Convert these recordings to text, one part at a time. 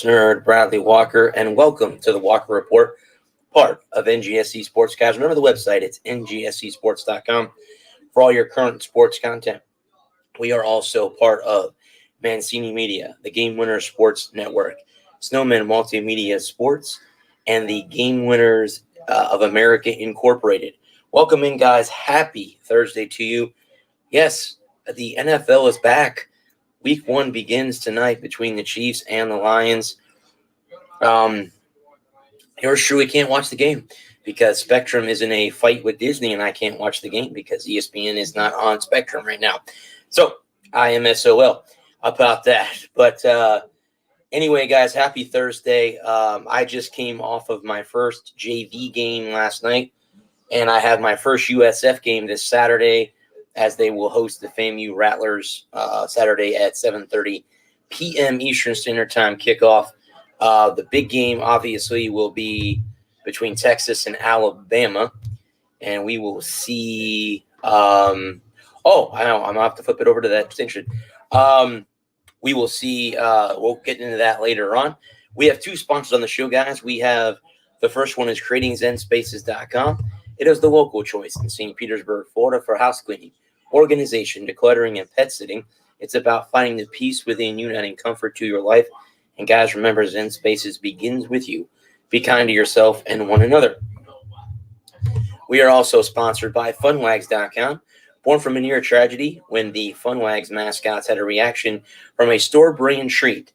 Nerd Bradley Walker, and welcome to the Walker Report, part of NGSC Sportscast. Remember the website, it's ngscsports.com for all your current sports content. We are also part of Mancini Media, the Game Winners Sports Network, Snowman Multimedia Sports, and the Game Winners of America Incorporated. Welcome in, guys. Happy Thursday to you. Yes, the NFL is back. Week 1 begins tonight between the Chiefs and the Lions. Yours truly can't watch the game because Spectrum is in a fight with Disney, and I can't watch the game because ESPN is not on Spectrum right now. So I am SOL about that. But anyway, guys, happy Thursday. I just came off of my first JV game last night, and I have my first USF game this Saturday, as they will host the FAMU Rattlers Saturday at 7:30 p.m. Eastern Standard Time kickoff. The big game, obviously, will be between Texas and Alabama, and we will see I know. I'm going to have to flip it over to that distinction. We will see. We'll get into that later on. We have 2 sponsors on the show, guys. We have the first one is creatingzenspaces.com. It is the local choice in St. Petersburg, Florida for house cleaning, organization, decluttering, and pet sitting. It's about finding the peace within you and adding comfort to your life. And guys, remember, Zen Spaces begins with you. Be kind to yourself and one another. We are also sponsored by funwags.com. Born from a near tragedy when the Funwags mascots had a reaction from a store brand treat.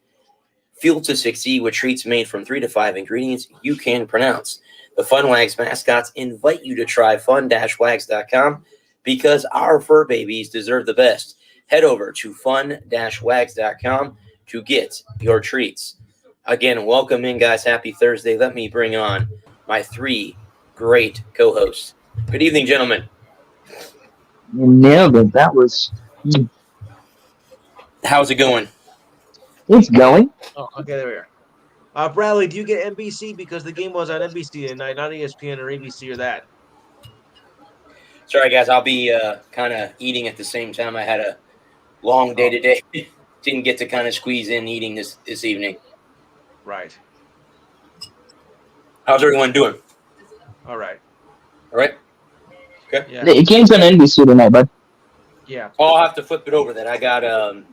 Fueled to succeed with treats made from 3 to 5 ingredients you can pronounce. The Funwags mascots invite you to try fun-wags.com because our fur babies deserve the best. Head over to fun-wags.com to get your treats. Again, welcome in, guys. Happy Thursday. Let me bring on my 3 great co-hosts. Good evening, gentlemen. You nailed it. That was... How's it going? It's going. Oh, okay, there we are. Bradley, do you get NBC? Because the game was on NBC tonight, not ESPN or ABC or that. Sorry, guys. I'll be kind of eating at the same time. I had a long day today. Didn't get to kind of squeeze in eating this evening. Right. How's everyone doing? All right. All right? Okay. Yeah. The game's on NBC tonight, bud. Yeah. Oh, I'll have to flip it over then. I got When,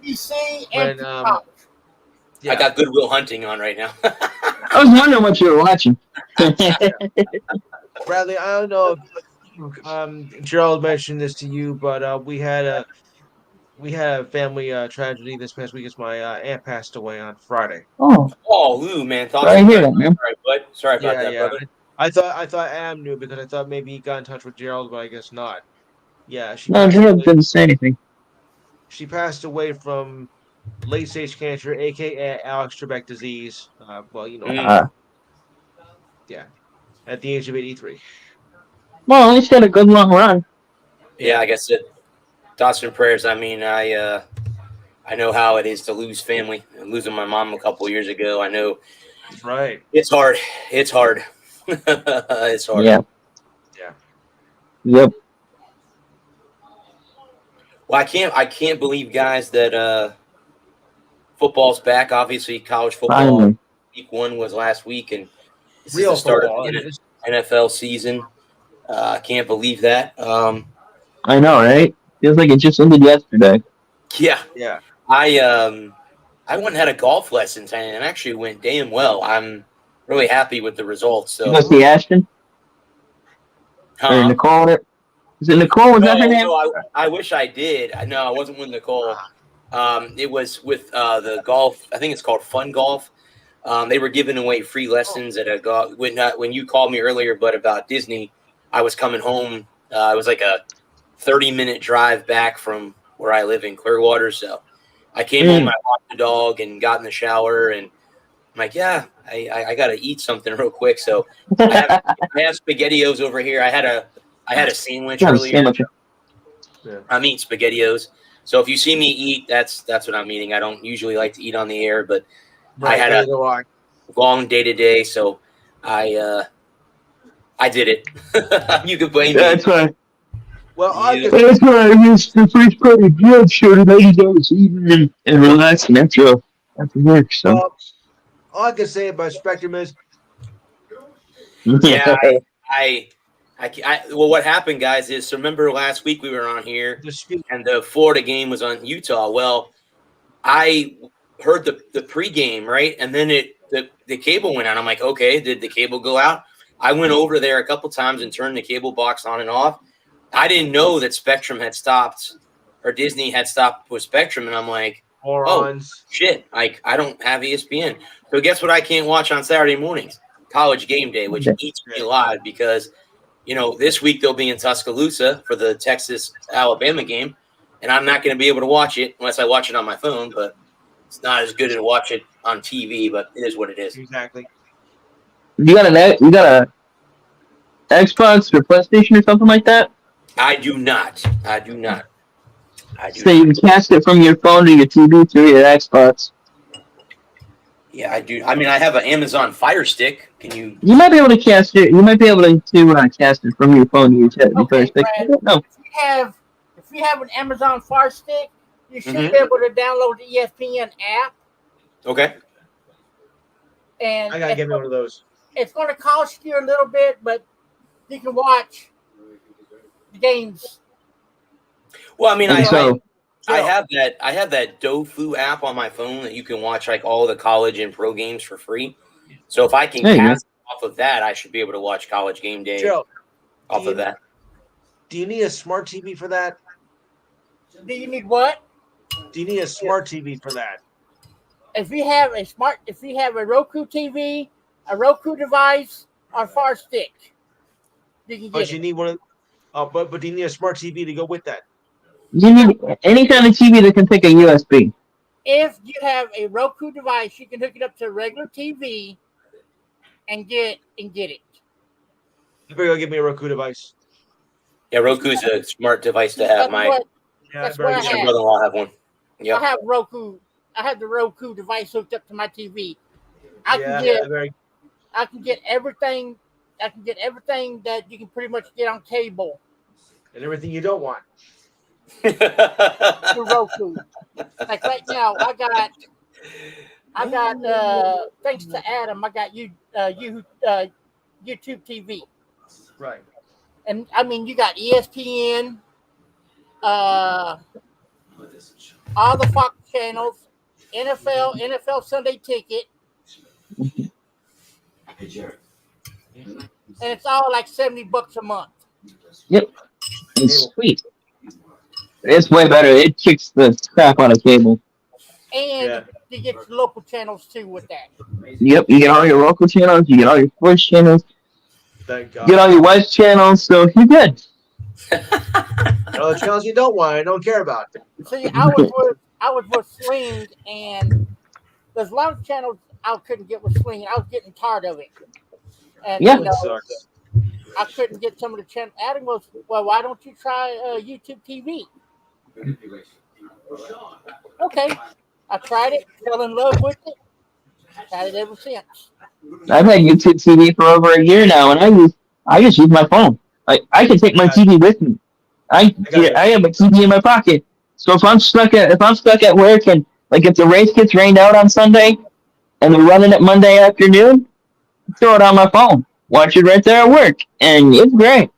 I got Goodwill Hunting on right now. I was wondering what you were watching. Bradley, I don't know if Gerald mentioned this to you, but we had a family tragedy this past week as my aunt passed away on Friday. Oh, man. Sorry to hear that, man. All right, bud. Sorry about that, brother. I thought Adam knew because I thought maybe he got in touch with Gerald, but I guess not. Yeah, Gerald didn't say anything. She passed away from late-stage cancer, a.k.a. Alex Trebek disease. Yeah, at the age of 83. Well, at least had a good long run. Yeah, I guess it. Thoughts and prayers. I mean, I know how it is to lose family. Losing my mom a couple of years ago, I know. Right. It's hard. It's hard. It's hard. Yeah. Yeah. Yep. Well, I can't believe, guys, that football's back. Obviously, college football. Finally. Week 1 was last week, and this Real is the start football. of the NFL season. I can't believe that. I know, right? Feels like it just ended yesterday. Yeah. Yeah. I went and had a golf lesson tonight, and actually went damn well. I'm really happy with the results. So. You go see Ashton? Or Nicole? Is it Nicole? Was that her name? No, I wish I did. No, I wasn't with Nicole. It was with the golf. I think it's called Fun Golf. They were giving away free lessons at a golf. When you called me earlier, but about Disney, I was coming home. It was like a 30-minute drive back from where I live in Clearwater. So I came home, I walked the dog, and got in the shower, and I'm like, yeah, I got to eat something real quick. So I have SpaghettiOs over here. I had a sandwich earlier. Yeah. I'm eating SpaghettiOs. So if you see me eat, that's what I'm eating. I don't usually like to eat on the air, but I had a long day today, so I did it. You could blame me. That's why. Well, That's why I missed the first part of Gerald's show tonight. I was eating and relaxing after work. So all I can say about Spectrum is, yeah, well, what happened, guys, is remember last week we were on here and the Florida game was on Utah. Well, I heard the pregame, right? And then the cable went out. I'm like, okay, did the cable go out? I went over there a couple times and turned the cable box on and off. I didn't know that Spectrum had stopped or Disney had stopped with Spectrum. And I'm like, oh, shit, like I don't have ESPN. So guess what I can't watch on Saturday mornings? College Game Day, which eats me alive because, this week they'll be in Tuscaloosa for the Texas-Alabama game. And I'm not going to be able to watch it unless I watch it on my phone, but it's not as good to watch it on TV, but it is what it is. Exactly. You got a Xbox or PlayStation or something like that? I do not. So you can cast it from your phone to your TV through your Xbox. Yeah, I do. I mean, I have an Amazon Fire Stick. Can you? You might be able to cast it. You might be able to cast it from your phone to your Fire Stick. Brad, No. If you have an Amazon Fire Stick, you should be able to download the ESPN app. Okay. And I gotta get me one of those. It's going to cost you a little bit, but you can watch the games. Well, I mean, I have that Dofu app on my phone that you can watch like all the college and pro games for free. So if I can cast off of that, I should be able to watch College Game Day off of that. Do you need a smart TV for that? Do you need what? Do you need a smart TV for that? If you have a Roku TV, a Roku device, or Fire Stick, you can get But you need one of. But do you need a smart TV to go with that? You need any kind of TV that can take a USB. If you have a Roku device, you can hook it up to a regular TV and get it. You better go get me a Roku device. Yeah, Roku's a smart device to have. My brother-in-law have one. Yeah, I have Roku. I have the Roku device hooked up to my TV. I can get everything. I can get everything that you can pretty much get on cable. And everything you don't want. Through Roku. Like right now, I got thanks to Adam, I got YouTube TV. Right. And I mean, you got ESPN, all the Fox channels, NFL Sunday Ticket, and it's all like $70 a month. Yep, it's sweet. It's way better. It kicks the crap out of cable. And you get local channels too with that. Yep, you get all your local channels, you get all your sports channels, thank God. You get all your West channels, so you're good. All the channels you don't want, I don't care about. See, I was with Sling, and there's a lot of channels I couldn't get with Sling. I was getting tired of it. And yeah, sucks. I couldn't get some of the channels. Adam was, well, why don't you try YouTube TV? Okay, I tried it, fell in love with it, had it ever since. I've had YouTube TV for over a year now, and I just use my phone. I can take my TV with me. I have a TV in my pocket, so if I'm stuck at work and like if the race gets rained out on Sunday and they're running it Monday afternoon, throw it on my phone, watch it right there at work, and it's great.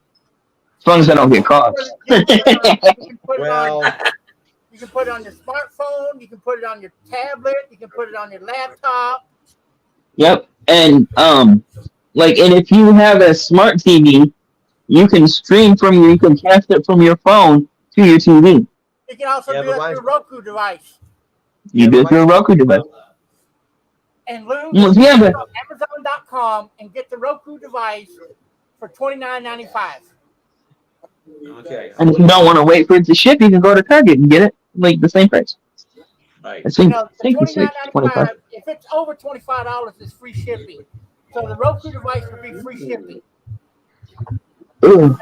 As long as I don't get caught. You can put it on your smartphone. You can put it on your tablet. You can put it on your laptop. Yep, and and if you have a smart TV, you can you can cast it from your phone to your TV. You can also do it through a Roku device. You do it through a Roku device. And Lou, Well, yeah, but go to Amazon.com and get the Roku device for $29.95. Okay. and if you don't want to wait for it to ship, you can go to Target and get it like the same price. Right. I think For it's like $25. $29.95, if it's over $25, it's free shipping. So the Roku device will be free shipping. Ooh.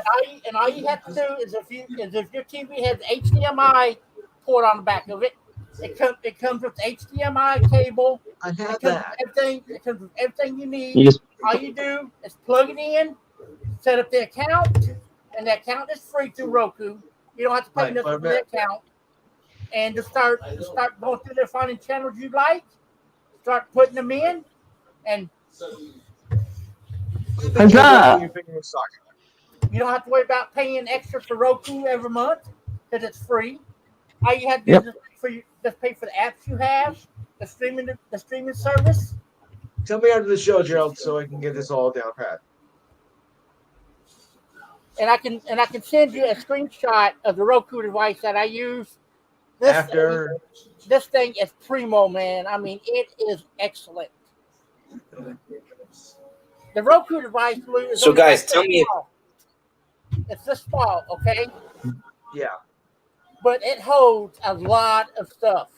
And all you have to do is if your TV has HDMI port on the back of it, it comes with the HDMI cable. I have It that. comes with everything you need. You just All you do is plug it in, set up the account, and the account is free through Roku. You don't have to pay nothing for the account. And to start going through there, finding channels you like, start putting them in, and huzzah! you don't have to worry about paying extra for Roku every month because it's free. All you have to do is just pay for the apps you have, the streaming service. Tell me after the show, Gerald, so I can get this all down pat. And I can send you a screenshot of the Roku device that I use. This thing is primo, man. I mean, it is excellent. The Roku device, Lou, is so guys, tell me. It's this small, okay? Yeah. But it holds a lot of stuff.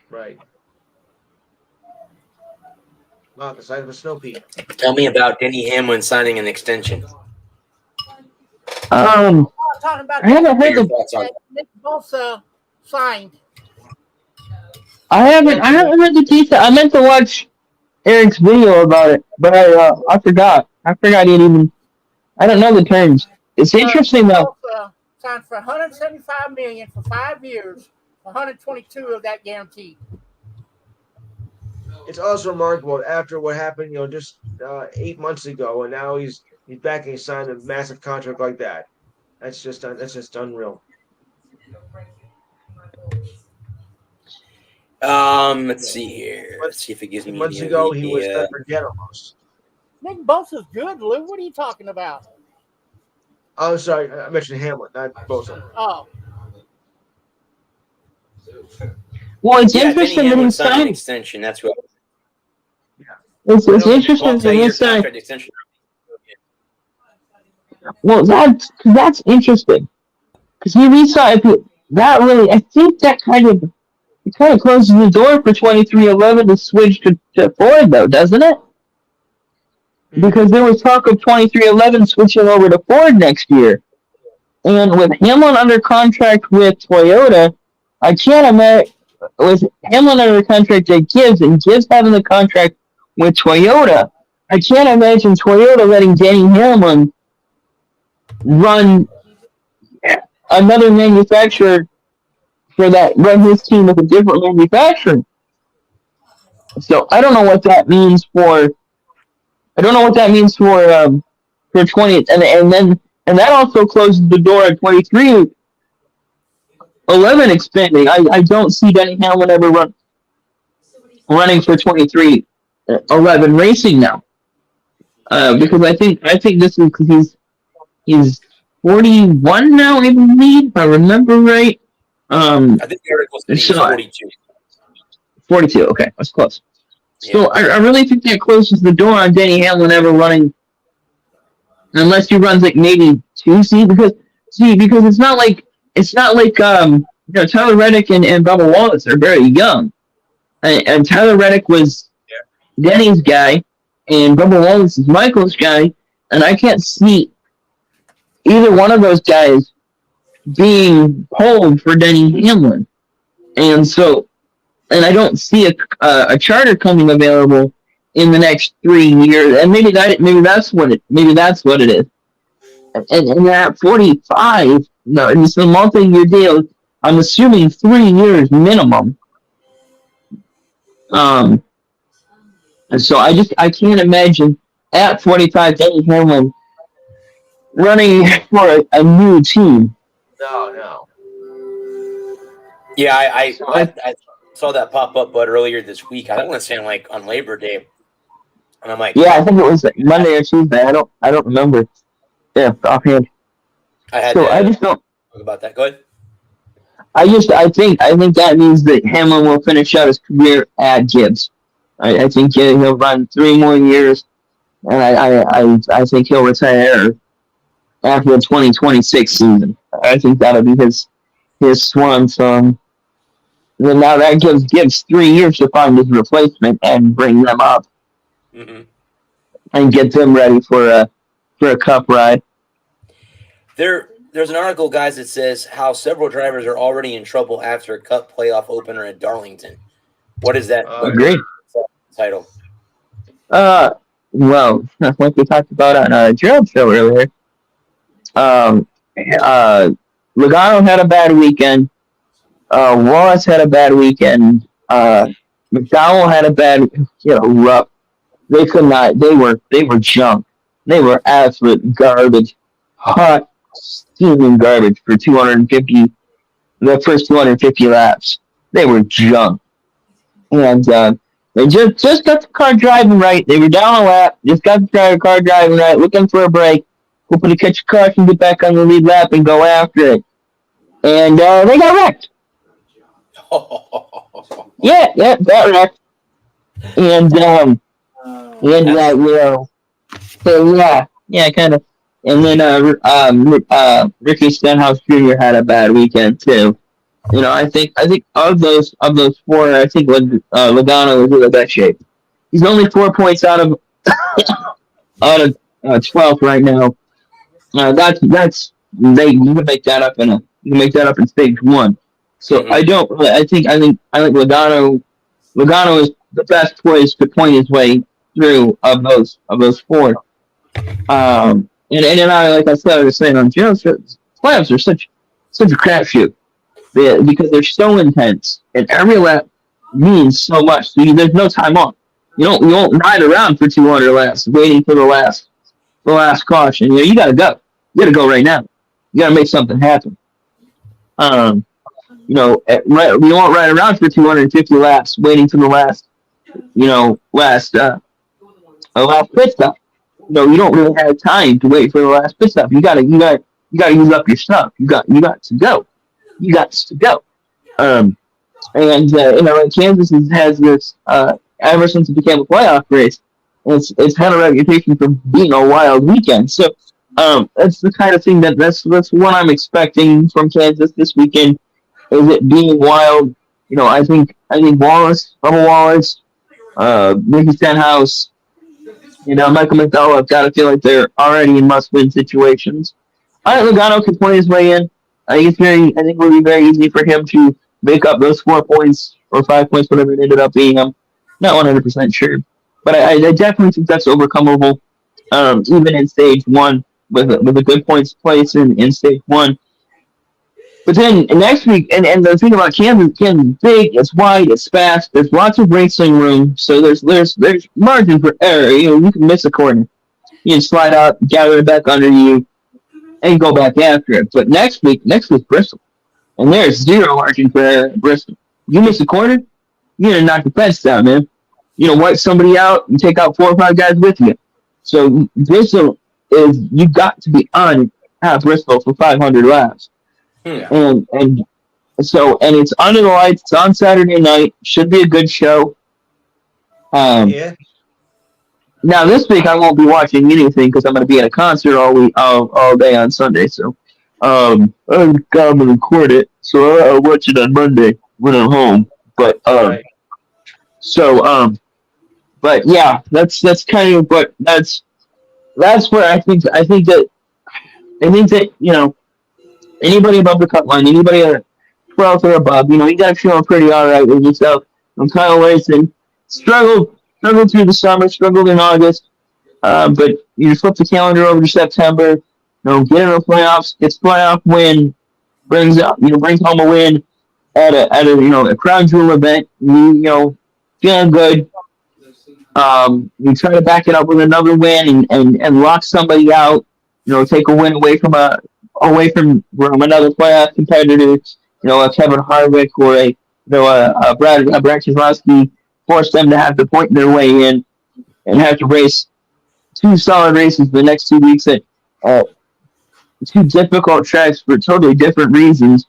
Right. Wow, the size of a snow peak. Tell me about Denny Hamlin signing an extension. I'm talking about I haven't heard the Nick Bosa signed. I haven't heard the detail. I meant to watch Eric's video about it, but I forgot. I forgot he even. I don't know the terms. It's interesting though. Bosa signed for $175 million for 5 years, 122 of that guaranteed. It's also remarkable after what happened, just 8 months ago, and now he's back and he signed a massive contract like that. That's just unreal. Let's see here. Let's see if it gives me. Months ago, he was set for dead almost. Nick Bosa's good, Lou. What are you talking about? Oh, sorry, I mentioned Hamlin, not Bosa. Oh. Well, it's interesting that he signed an signed. Extension. That's what. It's interesting that he signed. Well, that's interesting because he re-signed. That really, I think that kind of closes the door for 2311 to switch to Ford, though, doesn't it? Because there was talk of 2311 switching over to Ford next year, and with Hamlin under contract with Toyota, I can't imagine with Hamlin under contract at Gibbs and Gibbs having the contract with Toyota. I can't imagine Toyota letting Denny Hamlin run another manufacturer run his team with a different manufacturer. So I don't know what that means for 20 and that also closes the door at 2311 expanding. I don't see Denny Hamlin ever running for 2311 racing now. Because I think this is because he's 41 now, I believe, if I remember right. I think the article said he was 42. 42, okay, that's close. Yeah. So I really think that closes the door on Denny Hamlin ever running, unless he runs like maybe 2C, because it's not like Tyler Reddick and Bubba Wallace are very young, and Tyler Reddick was Denny's guy, and Bubba Wallace is Michael's guy, and I can't see either one of those guys being pulled for Denny Hamlin, and I don't see a charter coming available in the next 3 years, and maybe that's what it is. And at 45, no, it's a multi-year deal. I'm assuming 3 years minimum. And so I can't imagine at 45 Denny Hamlin running for a new team. No. Yeah, I saw that pop up, but earlier this week. I don't want to say on Labor Day, and I'm like, yeah, I think it was Monday or Tuesday. I don't remember. Yeah, offhand. I had I just don't talk about that. Go ahead. I think that means that Hamlin will finish out his career at Gibbs. I think he'll run 3 more years, and I think he'll retire after the 2026 season. I think that'll be his swan song. And now that gives Gibbs 3 years to find his replacement and bring them up and get them ready for a cup ride. There's an article, guys, that says how several drivers are already in trouble after a Cup playoff opener at Darlington. What is that? Agree. Title? Well, like we talked about on Gerald's show earlier, Logano had a bad weekend. Wallace had a bad weekend. McDowell had a bad, rough. They could not. They were junk. They were absolute garbage. Hot, steaming garbage for 250. The first 250 laps, they were junk. And they just got the car driving right. They were down a lap. Just got the car driving right, looking for a break, hoping to catch a car and get back on the lead lap and go after it. And they got wrecked. Yeah, got wrecked. And kind of. And then Ricky Stenhouse Jr. had a bad weekend too. I think of those 4, I think Logano is in the best shape. He's only 4 points out of 12th right now. That's you can make that up in stage 1. So I think Logano is the best poised to point his way through of those 4. And like I was saying on Joe's playoffs are such a crapshoot because they're so intense and every lap means so much. So there's no time off. You don't ride around for 200 laps waiting for the last caution. You gotta go. You gotta go right now. You gotta make something happen. We won't ride around for 250 laps waiting for the last pit stop. You don't really have time to wait for the last pit stop. You gotta use up your stuff. You got to go. You got to go. Kansas has this ever since it became a playoff race. It's had a reputation for being a wild weekend. So that's the kind of thing that's what I'm expecting from Kansas this weekend. Is it being wild? I think Wallace, Bubba Wallace, Ricky Stenhouse, Michael McDowell, I've got to feel like they're already in must-win situations. All right, Logano can play his way in. I think it will be very easy for him to make up those 4 points or 5 points, whatever it ended up being. I'm not 100% sure. But I definitely think that's overcomable, even in stage 1, with a good points place in stage 1. But then next week, and the thing about Kansas is big, it's wide, it's fast, there's lots of racing room, so there's margin for error. You can miss a corner. You can slide out, gather it back under you, and go back after it. But next week Bristol. And there's zero margin for error at Bristol. You miss a corner, you're going to knock the fence down, man. Wipe somebody out and take out 4 or 5 guys with you. So Bristol you got to be on at Bristol for 500 laps. Yeah. And it's under the lights. It's on Saturday night. Should be a good show. Now this week I won't be watching anything because I'm going to be at a concert all day on Sunday. So I'm going to record it. So I'll watch it on Monday when I'm home. But but yeah, that's kind of what that's where I think that anybody above the cut line, anybody at 12th or above, you got to feel pretty all right with yourself. Kyle Larson struggled through the summer, struggled in August, but you flip the calendar over to September. Get in the playoffs, gets playoff win, brings home a win at a crown jewel event. Feeling good. You try to back it up with another win and lock somebody out. Take a win away from another playoff competitor. A Kevin Harvick or a Brad Keselowski, force them to have to point their way in and have to race 2 solid races the next 2 weeks at 2 difficult tracks for totally different reasons.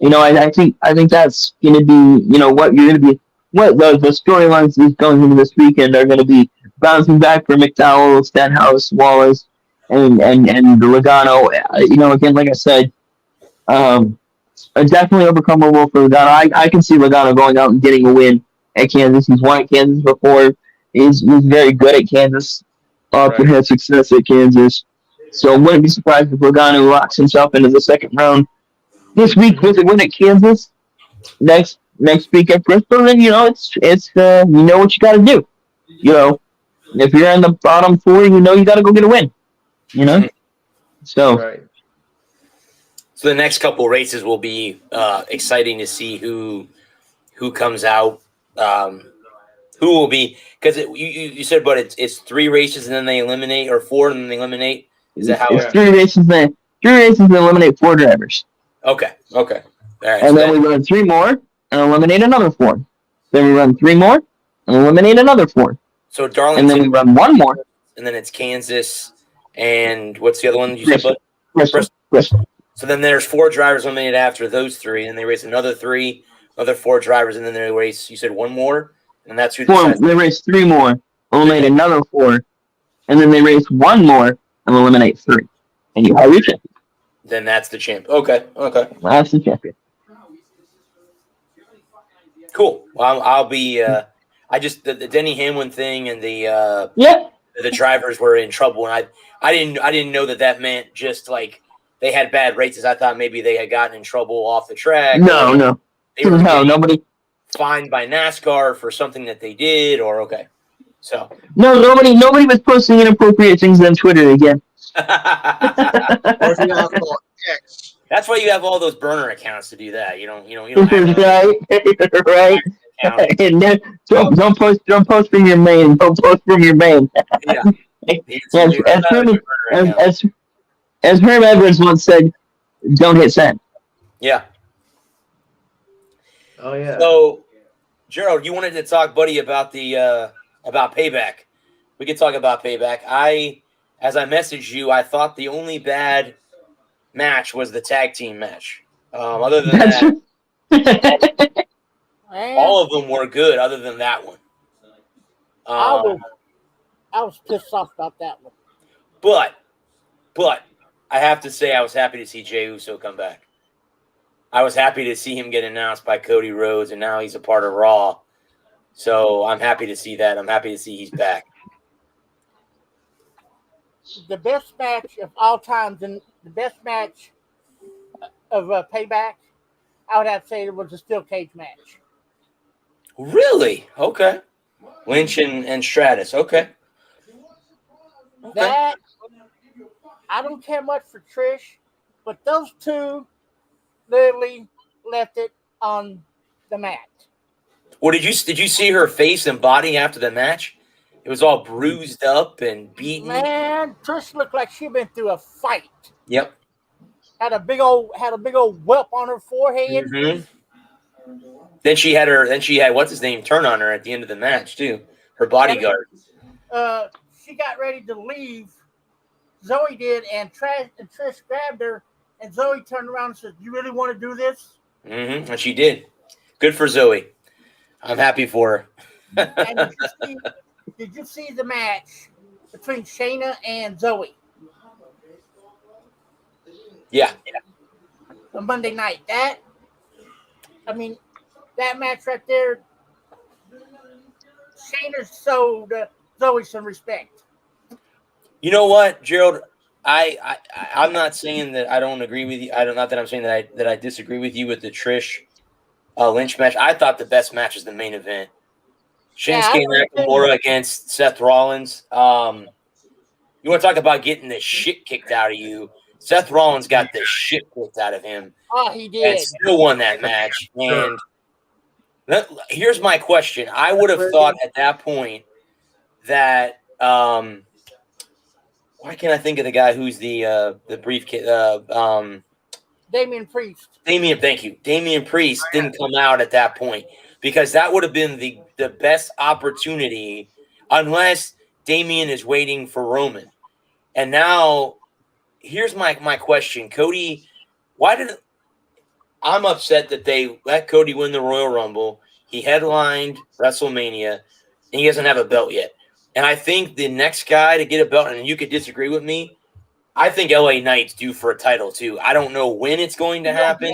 I think that's going to be, what you're going to be, what the storylines is going into this weekend are going to be bouncing back for McDowell, Stenhouse, Wallace, and Logano. Again, like I said, definitely overcomable for Logano. I can see Logano going out and getting a win at Kansas. He's won at Kansas before. He's very good at Kansas. Often had success at Kansas. So I wouldn't be surprised if Logano locks himself into the second round this week with a win at Kansas. Next week at Bristol, then it's you know what you got to do. If you're in the bottom four, you got to go get a win. So. Right. So the next couple of races will be exciting to see who comes out, who will be, because you said, but it's 3 races and then they eliminate, or 4 and then they eliminate. Is that how it's 3 races? Then 3 races and eliminate 4 drivers. Okay. All right. And then we run 3 more and eliminate another 4. Then we run 3 more and eliminate another 4. So Darlington. And then we run 1 more. And then it's Kansas and what's the other one you said? Bristol. So then there's 4 drivers eliminated after those 3, and they race another 3, another 4 drivers, and then they race. You said 1 more, and that's who decides. They race 3 more, eliminate another 4, and then they race 1 more and eliminate 3, and you have your champion. Then that's the champ. Okay. That's the champion. Cool. Well, I'll be. I just the Denny Hamlin thing and the drivers were in trouble, and I didn't know that meant just like they had bad races. I thought maybe they had gotten in trouble off the track. No. They were nobody fined by NASCAR for something that they did, or okay. So nobody was posting inappropriate things on Twitter again. That's why you have all those burner accounts to do that. You don't have right. And then don't post from your main. Don't post from your main. Yeah. As Herm Edwards once said, don't hit send. Yeah. Oh yeah. So, Gerald, you wanted to talk, buddy, about the about Payback. We could talk about Payback. As I messaged you, I thought the only bad match was the tag team match. Other than that, all of them were good. Other than that one, I was pissed off about that one. But I have to say, I was happy to see Jey Uso come back. I was happy to see him get announced by Cody Rhodes, and now he's a part of Raw. So I'm happy to see that. I'm happy to see he's back. The best match of all times, and the best match of Payback, I would have to say it was a steel cage match. Really? Okay. Lynch and Stratus. Okay. That, I don't care much for Trish, but those two literally left it on the mat. Well, did you see her face and body after the match? It was all bruised up and beaten. Man, Trish looked like she'd been through a fight. Yep. Had a big old whelp on her forehead. Mm-hmm. Then she had what's his name turn on her at the end of the match too. Her bodyguard. She got ready to leave. Zoe did, and Trish grabbed her, and Zoe turned around and said, "You really want to do this?" Mm-hmm. And she did. Good for Zoe. I'm happy for her. And did you see the match between Shayna and Zoe? Yeah. On Monday night. That match right there, Shayna showed Zoe some respect. You know what, Gerald? I'm not saying that I don't agree with you. Not that I'm saying that I disagree with you with the Trish Lynch match. I thought the best match was the main event. Shinsuke Nakamura against Seth Rollins. You want to talk about getting the shit kicked out of you? Seth Rollins got the shit kicked out of him. Oh, he did. And still won that match. And here's my question. I would have thought at that point that why can't I think of the guy who's the briefcase? Damian Priest. Thank you. Damian Priest didn't come out at that point because that would have been the best opportunity unless Damian is waiting for Roman. And now here's my question. Cody, I'm upset that they let Cody win the Royal Rumble. He headlined WrestleMania, and he doesn't have a belt yet. And I think the next guy to get a belt, and you could disagree with me, I think LA Knight's due for a title too. I don't know when it's going to happen.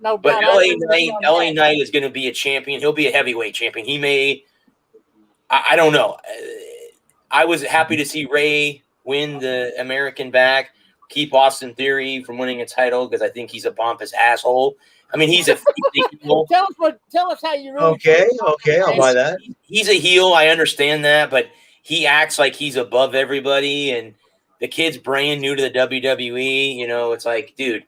No But doubt. LA Knight is going to be a champion. He'll be a heavyweight champion. He may, I don't know. I was happy to see Ray win the American back, keep Austin Theory from winning a title because I think he's a pompous asshole. I mean, he's a heel. Tell us how you really Okay, I'll buy that. He's a heel. I understand that, but he acts like he's above everybody, and the kid's brand new to the WWE. You know, it's like, dude,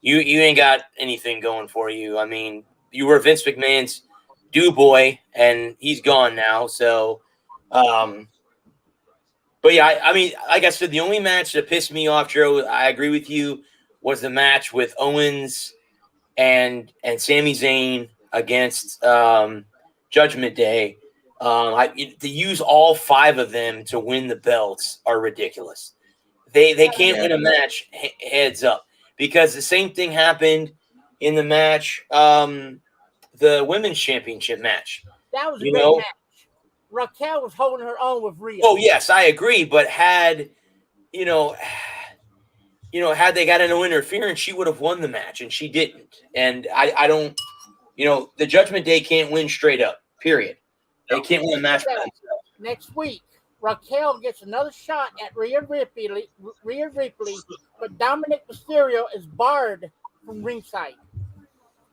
you ain't got anything going for you. I mean, you were Vince McMahon's do boy, and he's gone now. So, but yeah, I mean, like I said, the only match that pissed me off, Joe, I agree with you, was the match with Owens and Sami Zayn against Judgment Day. To use all 5 of them to win the belts are ridiculous. They can't win a match heads up, because the same thing happened in the match, the women's championship match. That was a great match. Raquel was holding her own with Rhea. Oh yes, I agree. But had they got no interference, she would have won the match, and she didn't. And I don't, the Judgment Day can't win straight up. Period. They can't win a match by themselves. Next week, Raquel gets another shot at Rhea Ripley, but Dominic Mysterio is barred from ringside.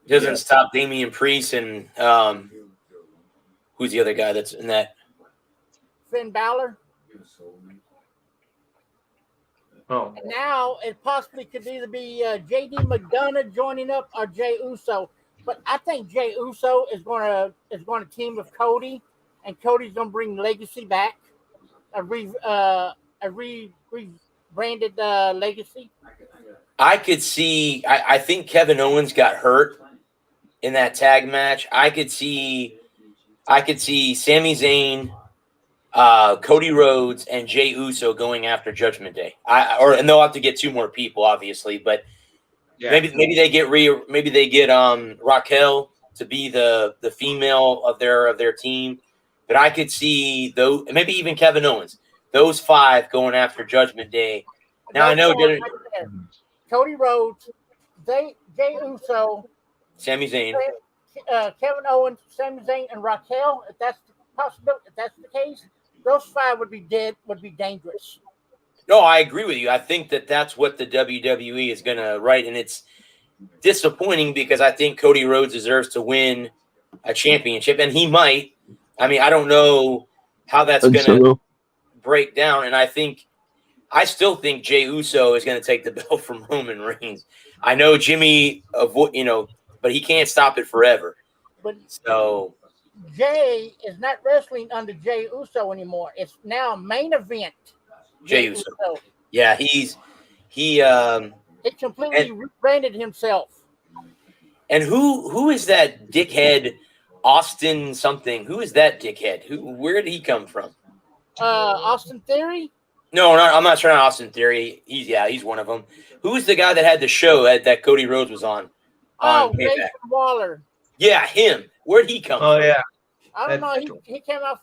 Doesn't stop Damian Priest and who's the other guy that's in that? Finn Balor. Oh. And now it possibly could either be JD McDonough joining up or Jey Uso. But I think Jey Uso is going to team with Cody, and Cody's going to bring Legacy back, a rebranded Legacy. I could see. I think Kevin Owens got hurt in that tag match. I could see Sami Zayn, Cody Rhodes, and Jey Uso going after Judgment Day. And they'll have to get 2 more people, obviously, but. Yeah. Maybe they get Raquel to be the female of their team, but I could see those, maybe even Kevin Owens, those 5 going after Judgment Day. Now I know Cody Rhodes, Jey Uso, Sami Zayn, Kevin Owens, Sami Zayn, and Raquel. If that's the possibility, if that's the case, those 5 would be dangerous. No, I agree with you. I think that's what the WWE is going to write, and it's disappointing because I think Cody Rhodes deserves to win a championship, and he might. I mean, I don't know how that's going to break down, and I still think Jey Uso is going to take the belt from Roman Reigns. I know Jimmy, but he can't stop it forever. But so Jey is not wrestling under Jey Uso anymore. It's now main event. Jey Uso. Yeah, he completely rebranded himself. And who is that dickhead Austin something? Who is that dickhead? Where did he come from? Austin Theory? No, I'm not sure on Austin Theory. He's one of them. Who's the guy that had the show that Cody Rhodes was on? Jason Waller. Yeah, him. Where'd he come from? Oh yeah. I don't know. He came out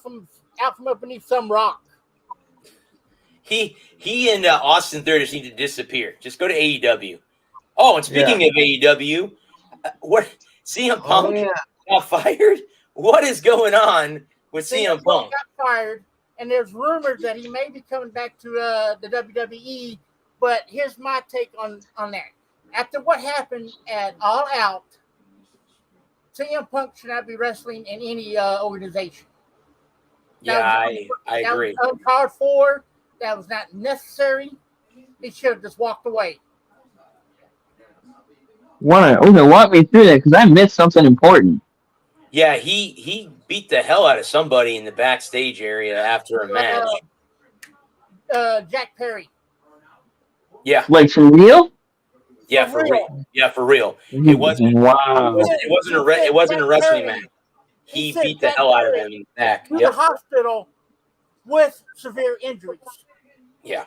from up beneath some rock. He and Austin Theory just need to disappear. Just go to AEW. Oh, and speaking of AEW, what CM Punk got fired? What is going on with CM Punk? Got fired, and there's rumors that he may be coming back to the WWE. But here's my take on that. After what happened at All Out, CM Punk should not be wrestling in any organization. I agree. That was uncalled for. That was not necessary. He should have just walked away. Walk me through that because I missed something important. Yeah, he beat the hell out of somebody in the backstage area after a match. Jack Perry. Yeah. Like for real? Yeah, for real. Yeah, for real. It wasn't. Wow. It wasn't a wrestling match. He beat the hell out of him in the back. To the hospital with severe injuries. Yeah.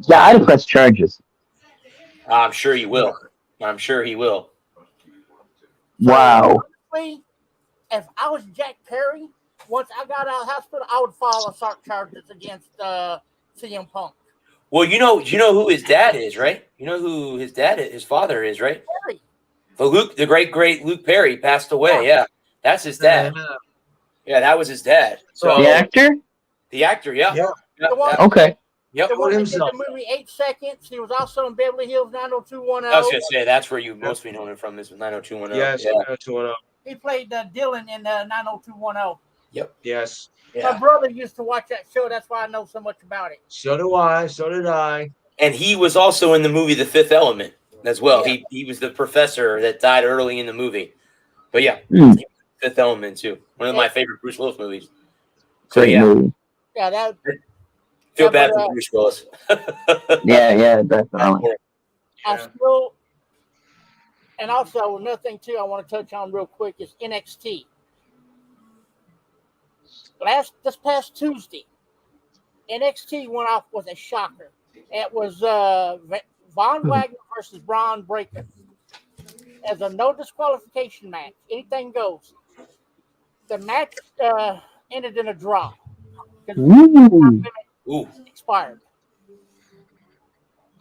Yeah, I'd press charges. I'm sure you will. I'm sure he will. Wow. Honestly, if I was Jack Perry, once I got out of the hospital, I would file assault charges against CM Punk. Well, you know who his dad is, right? You know who his father is, right? Perry. The great Luke Perry passed away. Yeah, that's his dad. Yeah, that was his dad. So The actor? The actor, yeah. Yeah. The one, Okay. Yep. the one that did himself. the movie 8 Seconds. He was also in Beverly Hills 90210. I was gonna say that's where you mostly know him from is 90210. Yes, Yeah. 90210. He played Dylan in 90210. Yes. Yeah. My brother used to watch that show. That's why I know so much about it. So do I. So did I. And he was also in the movie The Fifth Element as well. Yeah. He was the professor that died early in the movie. But yeah, Mm. Fifth Element too. One of my favorite Bruce Willis movies. So Great yeah, movie. Yeah, that. feel Yeah, bad but, for Bruce Willis. Yeah, definitely. I still, and also another thing too, I want to touch on real quick is NXT. This past Tuesday, NXT went off with a shocker. It was Von Wagner versus Braun Breaker as a no disqualification match. Anything goes. The match ended in a draw. Ooh. Expired.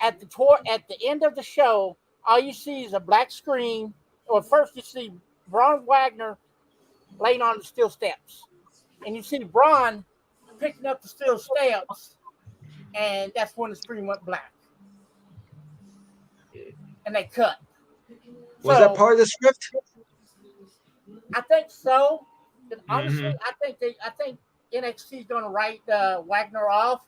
At the end of the show, all you see is a black screen. Or first you see Braun Wagner laying on the steel steps, and you see Braun picking up the steel steps, and that's when the screen went black, and they cut. Was that part of the script? I think so. But honestly, I think NXT is going to write Wagner off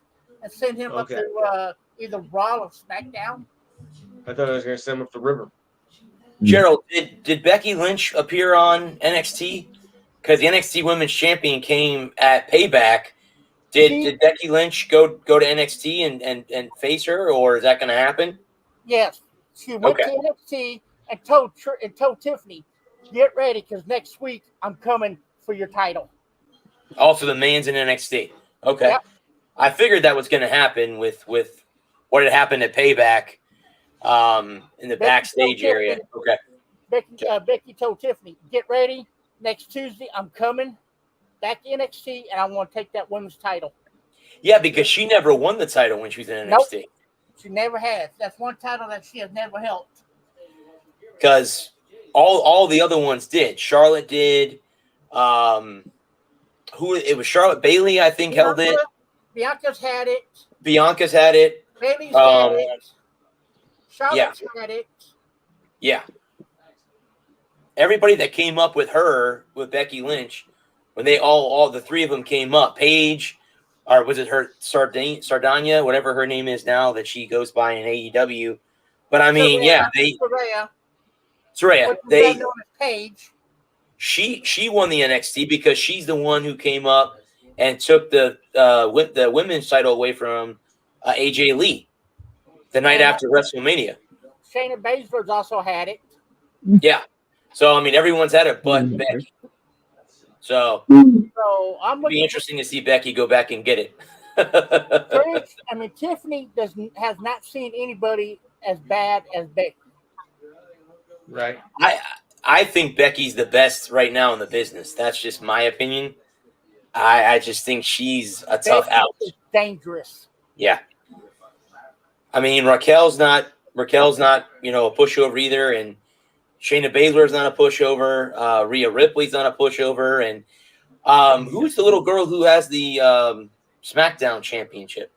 and send him up to either Raw or SmackDown. I thought I was going to send him up the river. Gerald, did Becky Lynch appear on NXT? Because the NXT Women's Champion came at Payback. Did Becky Lynch go to NXT and face her, or is that going to happen? Yes, she went to NXT and told Tiffany, "Get ready, because next week I'm coming for your title." Also, the man's in NXT. Okay, Yep. I figured that was going to happen with what had happened at Payback. In the backstage area. Okay. Becky told Tiffany, "Get ready. Next Tuesday, I'm coming back to NXT, and I want to take that women's title." Yeah, because she never won the title when she was in NXT. Nope. She never has. That's one title that she has never held. Because all the other ones did. Charlotte did. It was Charlotte Bailey, I think, held it. Bianca's had it. Bianca's had it. Bailey's had it. Charlotte's had it. Yeah. Everybody that came up with her, with Becky Lynch, when they all the three of them came up, Paige, or was it her Sardania, whatever her name is now that she goes by in AEW. But I mean, Saraya, Paige. She won the NXT because she's the one who came up and took the women's title away from AJ Lee the night after WrestleMania. Shayna Baszler's also had it. Yeah. So, I mean, everyone's had it but Becky. So I'm it'd be interesting to see Becky go back and get it. Tiffany has not seen anybody as bad as Becky. Right. I think Becky's the best right now in the business. That's just my opinion. I just think she's a tough out. Dangerous. Yeah. I mean, Raquel's not a pushover either, and Shayna Baszler's not a pushover. Rhea Ripley's not a pushover, and who's the little girl who has the SmackDown championship?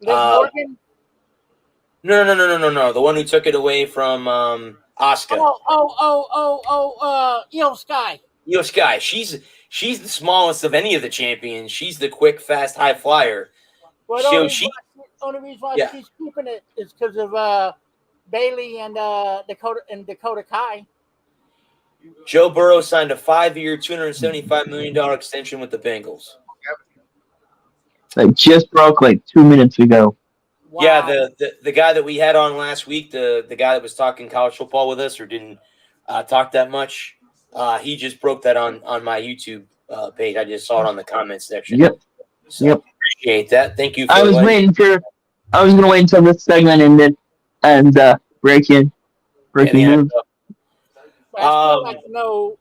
Morgan? No. The one who took it away from Asuka. Io Sky. Io Sky. She's the smallest of any of the champions. She's the quick, fast, high flyer. Well, the only reason why she's keeping it is because of Bailey and Dakota Kai. Joe Burrow signed a 5-year, $275 million extension with the Bengals. I just broke 2 minutes ago. Wow. Yeah, the guy that we had on last week, the guy that was talking college football with us or didn't talk that much, he just broke that on my YouTube page. I just saw it on the comments section. Yep. So appreciate that. Thank you. I was going to wait until this segment ended and break in. Breaking Yeah, news. But I still like to know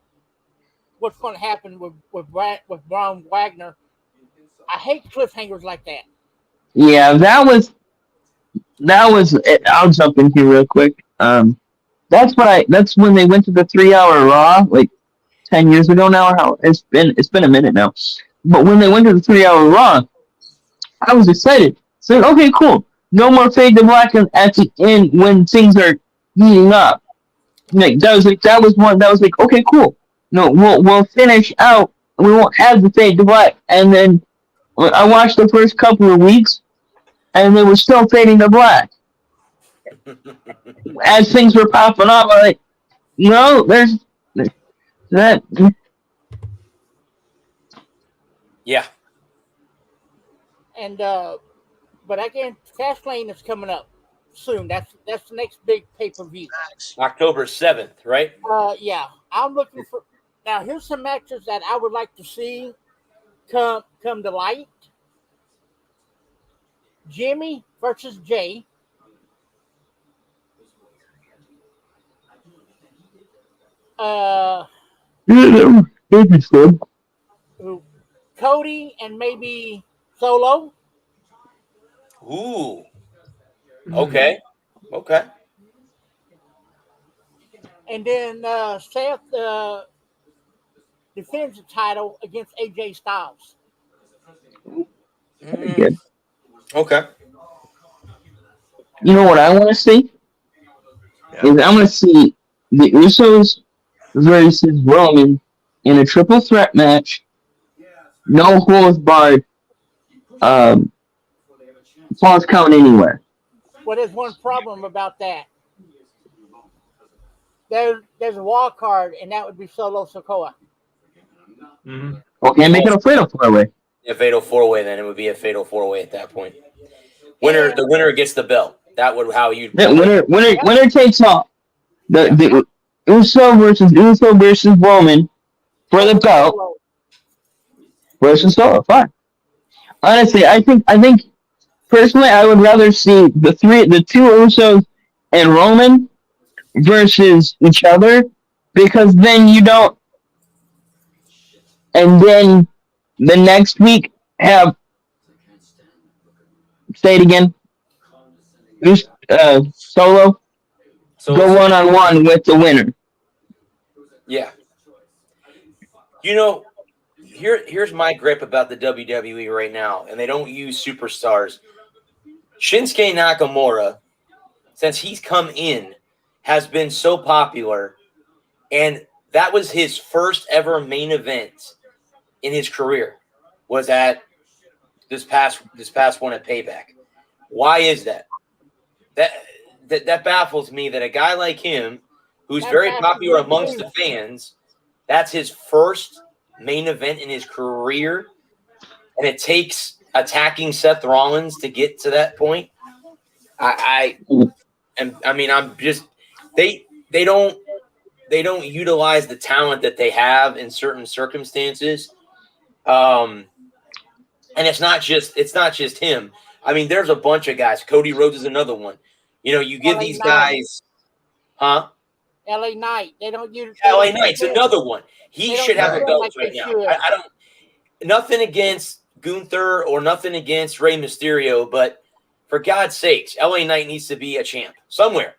what's going to happen with Braun Wagner. I hate cliffhangers like that. Yeah, that was. I'll jump in here real quick. That's when they went to the 3 hour Raw, like 10 years ago now. Or how it's been a minute now. But when they went to the 3 hour Raw, I was excited. So okay, cool. No more fade to black at the end when things are heating up. Like that was like okay, cool. No, we'll finish out. We won't have the fade to black. And then I watched the first couple of weeks, and they were still fading to black as things were popping off. I'm like, no, there's that. yeah. And but again, Fastlane is coming up soon. That's the next big pay-per-view. October 7th, right? Yeah, I'm looking for. Now, here's some matches that I would like to see come to light. Jimmy versus Jay. That'd be fun. Cody and maybe Solo. Ooh. Okay. Okay. And then Seth defends the title against AJ Styles. Pretty good. Okay. You know what I want to see? Yeah. Is I want to see the Usos versus Roman in a triple threat match. No holds barred. Falls count anywhere. Well, there's one problem about that. There's a wild card, and that would be Solo Sikoa. Mm-hmm. Okay, make it a fatal four-way. A fatal 4-way, then it would be a fatal 4-way at that point. The winner gets the belt. That would how you. Yeah, winner takes all. The Uso versus Roman for the belt versus Solo. Fine. Honestly, I think personally I would rather see the two Usos and Roman versus each other, because then you don't, and then the next week have, say it again, Solo go one-on-one with the winner. Yeah. You know, here's my grip about the WWE right now, and they don't use superstars. Shinsuke Nakamura, since he's come in, has been so popular, and that was his first ever main event in his career, was at this past one at Payback. Why is that? That baffles me that a guy like him, who's very popular amongst the fans, that's his first main event in his career, and it takes attacking Seth Rollins to get to that point. I'm just they don't utilize the talent that they have in certain circumstances. And it's not just him. I mean, there's a bunch of guys. Cody Rhodes is another one. You know, you give these guys, huh? LA Knight. They don't use LA Knight's another one. He should have a belt right now. I don't. Nothing against Gunther or nothing against Rey Mysterio, but for God's sakes, LA Knight needs to be a champ somewhere.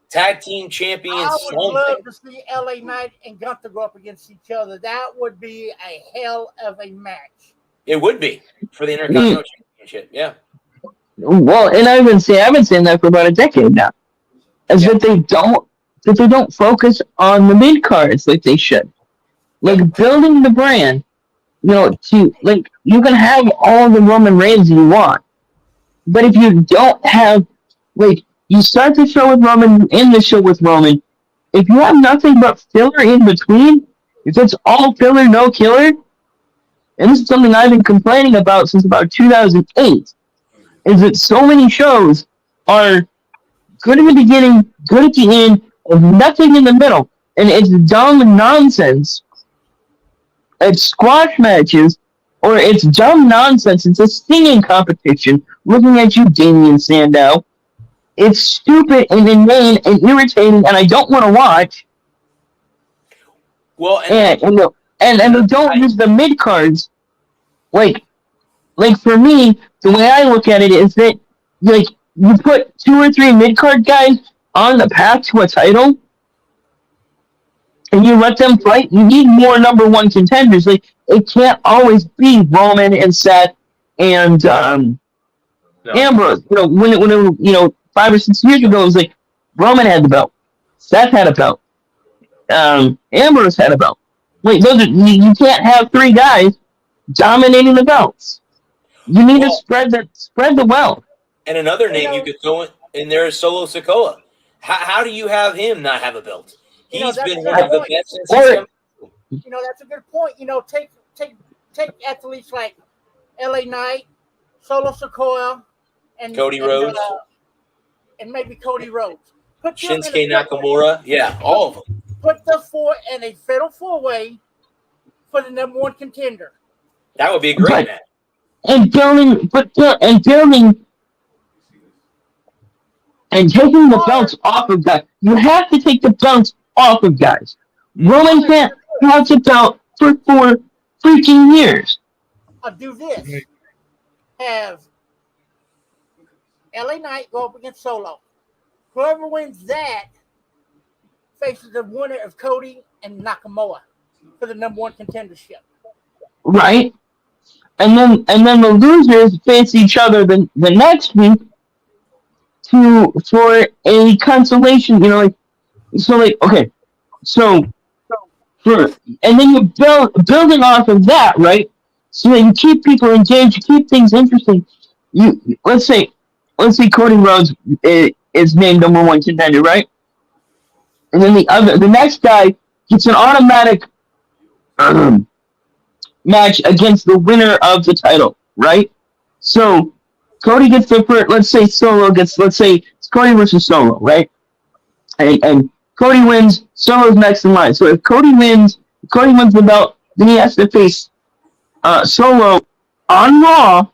Tag team champion. I would love to see LA Knight and Gunther go up against each other. That would be a hell of a match. It would be for the Intercontinental Championship. Yeah. Well, and I've been saying that for about a decade now, that they don't focus on the mid cards like they should, like building the brand. You know, you can have all the Roman Reigns you want, but if you don't have, you start the show with Roman, end the show with Roman, if you have nothing but filler in between, if it's all filler, no killer, and this is something I've been complaining about since about 2008, is that so many shows are good at the beginning, good at the end, and nothing in the middle. And it's dumb nonsense. It's squash matches, or it's dumb nonsense. It's a singing competition. Looking at you, Damian Sandow. it's stupid and inane and irritating, and I don't want to watch. Well, And they don't use the mid cards. Like for me, the way I look at it is that like you put 2 or 3 mid card guys on the path to a title, and you let them fight. You need more number 1 contenders. Like it can't always be Roman and Seth and Ambrose. When it 5 or 6 years ago, it was like Roman had the belt, Seth had a belt, Ambrose had a belt. Wait, you can't have 3 guys dominating the belts. You need to spread the wealth. And another name you could throw in there is Solo Sikoa. How do you have him not have a belt? He's been one of the best since he's come. That's a good point. Take athletes like LA Knight, Solo Sikoa, and Cody Rhodes. And maybe Cody Rhodes. Shinsuke Nakamura. Yeah, all of them. Put the 4 in a fatal 4-way for the number 1 contender. That would be a great match. And building and taking the belts off of guys. You have to take the belts off of guys. Roman can't have the belt for 4 freaking years. I'll do this. Have LA Knight go up against Solo. Whoever wins that faces the winner of Cody and Nakamura for the number 1 contendership. Right. And then the losers face each other the next week for a consolation, okay. So and then you building off of that, right? So that you keep people engaged, you keep things interesting. Let's say Cody Rhodes is named number 1 contender, right? And then the next guy gets an automatic match against the winner of the title, right? So Cody gets the first. Let's say it's Cody versus Solo, right? And Cody wins. Solo's next in line. So if Cody wins the belt, then he has to face Solo on Raw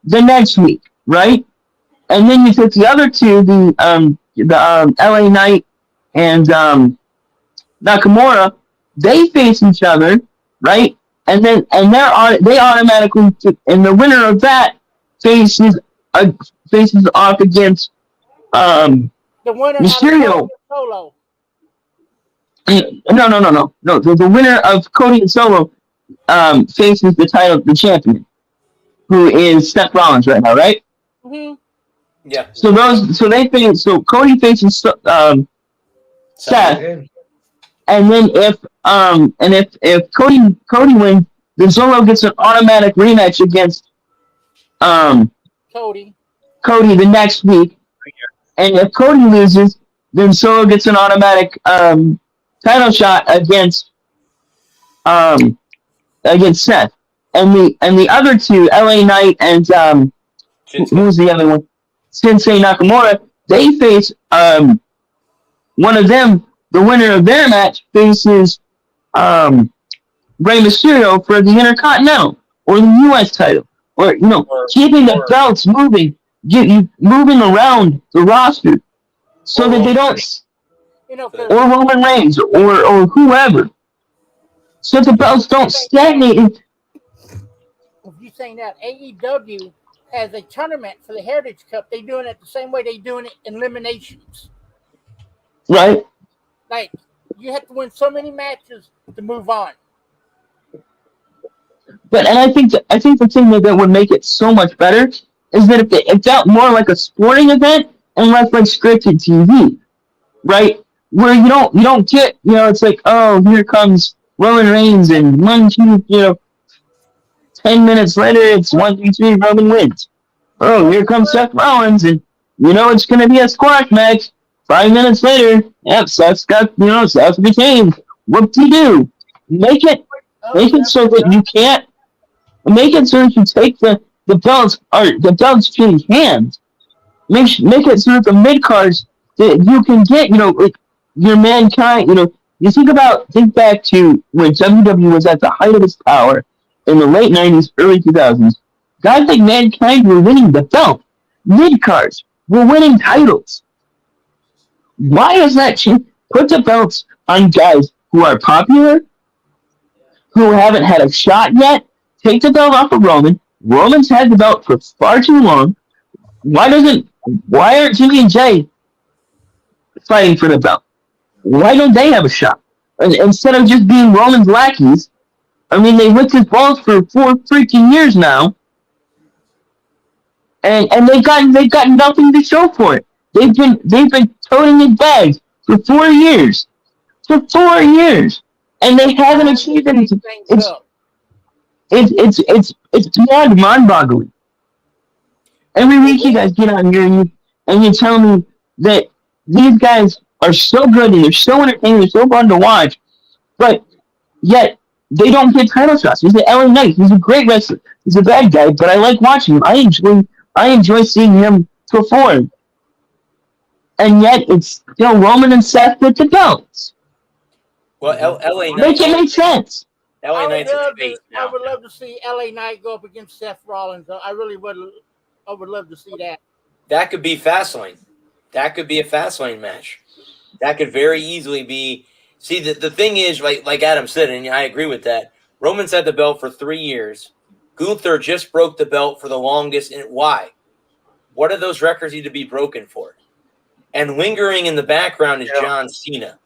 the next week, right? And then you take the other 2, the LA Knight and Nakamura. They face each other, right? And they automatically, and the winner of that faces off against the winner Mysterio. Solo. No. The winner of Cody and Solo faces the champion, who is Seth Rollins right now, right? Mm-hmm. Yeah. So Cody faces Seth, and then if Cody wins, then Solo gets an automatic rematch against Cody the next week, and if Cody loses, then Solo gets an automatic title shot against Seth, and the other 2, LA Knight and who's the other one? Shinsuke Nakamura. They face one of them. The winner of their match faces Rey Mysterio for the Intercontinental or the U.S. title, or keeping the belts moving, moving around the roster, so that they don't, or Roman Reigns or whoever, so the belts don't stagnate. If you're saying that, AEW has a tournament for the Heritage Cup. They're doing it the same way they're doing it in eliminations. Right. Like, you have to win so many matches to move on. But I think the thing that would make it so much better is that if it felt more like a sporting event and less like scripted TV, right? Where you don't get, it's like, oh, here comes Roman Reigns and 10 minutes later it's 1, 2, 3, Roman wins. Oh, here comes Seth Rollins, and it's gonna be a squash match. 5 minutes later, yep, Seth's got, Seth retained. Whoop-de-doo. Make it so that you can't, make it so that you take the belts change hands. Make it so that the mid-cards that you can get, your Mankind, you think back to when WWE was at the height of its power in the late 90s, early 2000s. Guys like Mankind were winning the belt. Mid-cards were winning titles. Why does that change? Put the belts on guys who are popular, who haven't had a shot yet. Take the belt off of Roman. Roman's had the belt for far too long. Why aren't Jimmy and Jay fighting for the belt? Why don't they have a shot? Instead of just being Roman's lackeys, I mean, they licked his balls for 4 freaking years now, and they've gotten nothing to show for it. They've been toting his bags for 4 years, and they haven't achieved anything. It's beyond mind-boggling. Every week you guys get on here and you tell me that these guys are so good and they're so entertaining, they're so fun to watch, but yet they don't get title shots. He's the LA Knight. He's a great wrestler. He's a bad guy, but I like watching him. I enjoy seeing him perform. And yet it's still Roman and Seth with the belts. Well, LA Knight. Make it make sense. LA Knight's a face I now. would love to see LA Knight go up against Seth Rollins. I really would. I would love to see that. That could be Fastlane. That could be a Fastlane match. That could very easily be. See, the thing is, like Adam said, and I agree with that. Roman's had the belt for 3 years. Gunther just broke the belt for the longest. And why? What do those records need to be broken for? And lingering in the background is John Cena.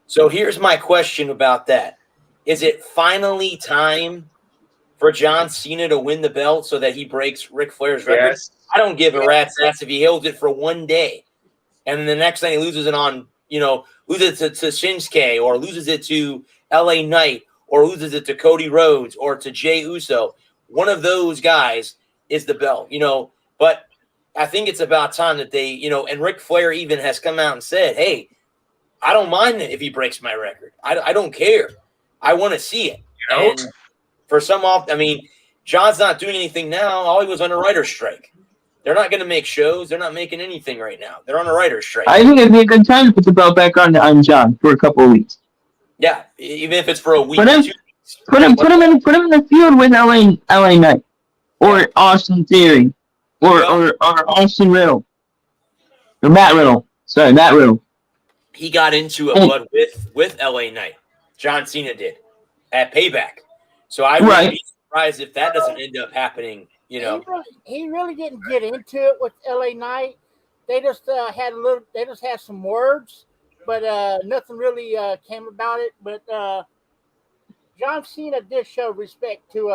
So here's my question about that. Is it finally time for John Cena to win the belt so that he breaks Ric Flair's record? Yes. I don't give a rat's ass if he holds it for 1 day. And then the next thing he loses it on, loses it to Shinsuke or loses it to LA Knight or loses it to Cody Rhodes or to Jey Uso. One of those guys is the belt, But I think it's about time that they, and Ric Flair even has come out and said, hey, I don't mind it if he breaks my record. I don't care. I want to see it. And for John's not doing anything now. All he was on a writer's strike. They're not going to make shows. They're not making anything right now. They're on a writer's strike. I think it'd be a good time to put the belt back on John for a couple of weeks. Yeah, even if it's for a week. Put him in the feud with LA Knight or Austin Theory or Austin Riddle or Matt Riddle. Sorry, Matt Riddle. He got into a blood with LA Knight. John Cena did at Payback. So I would be surprised if that doesn't end up happening. He really didn't get into it with LA Knight. They just had some words, but nothing really came about it. But John Cena did show respect to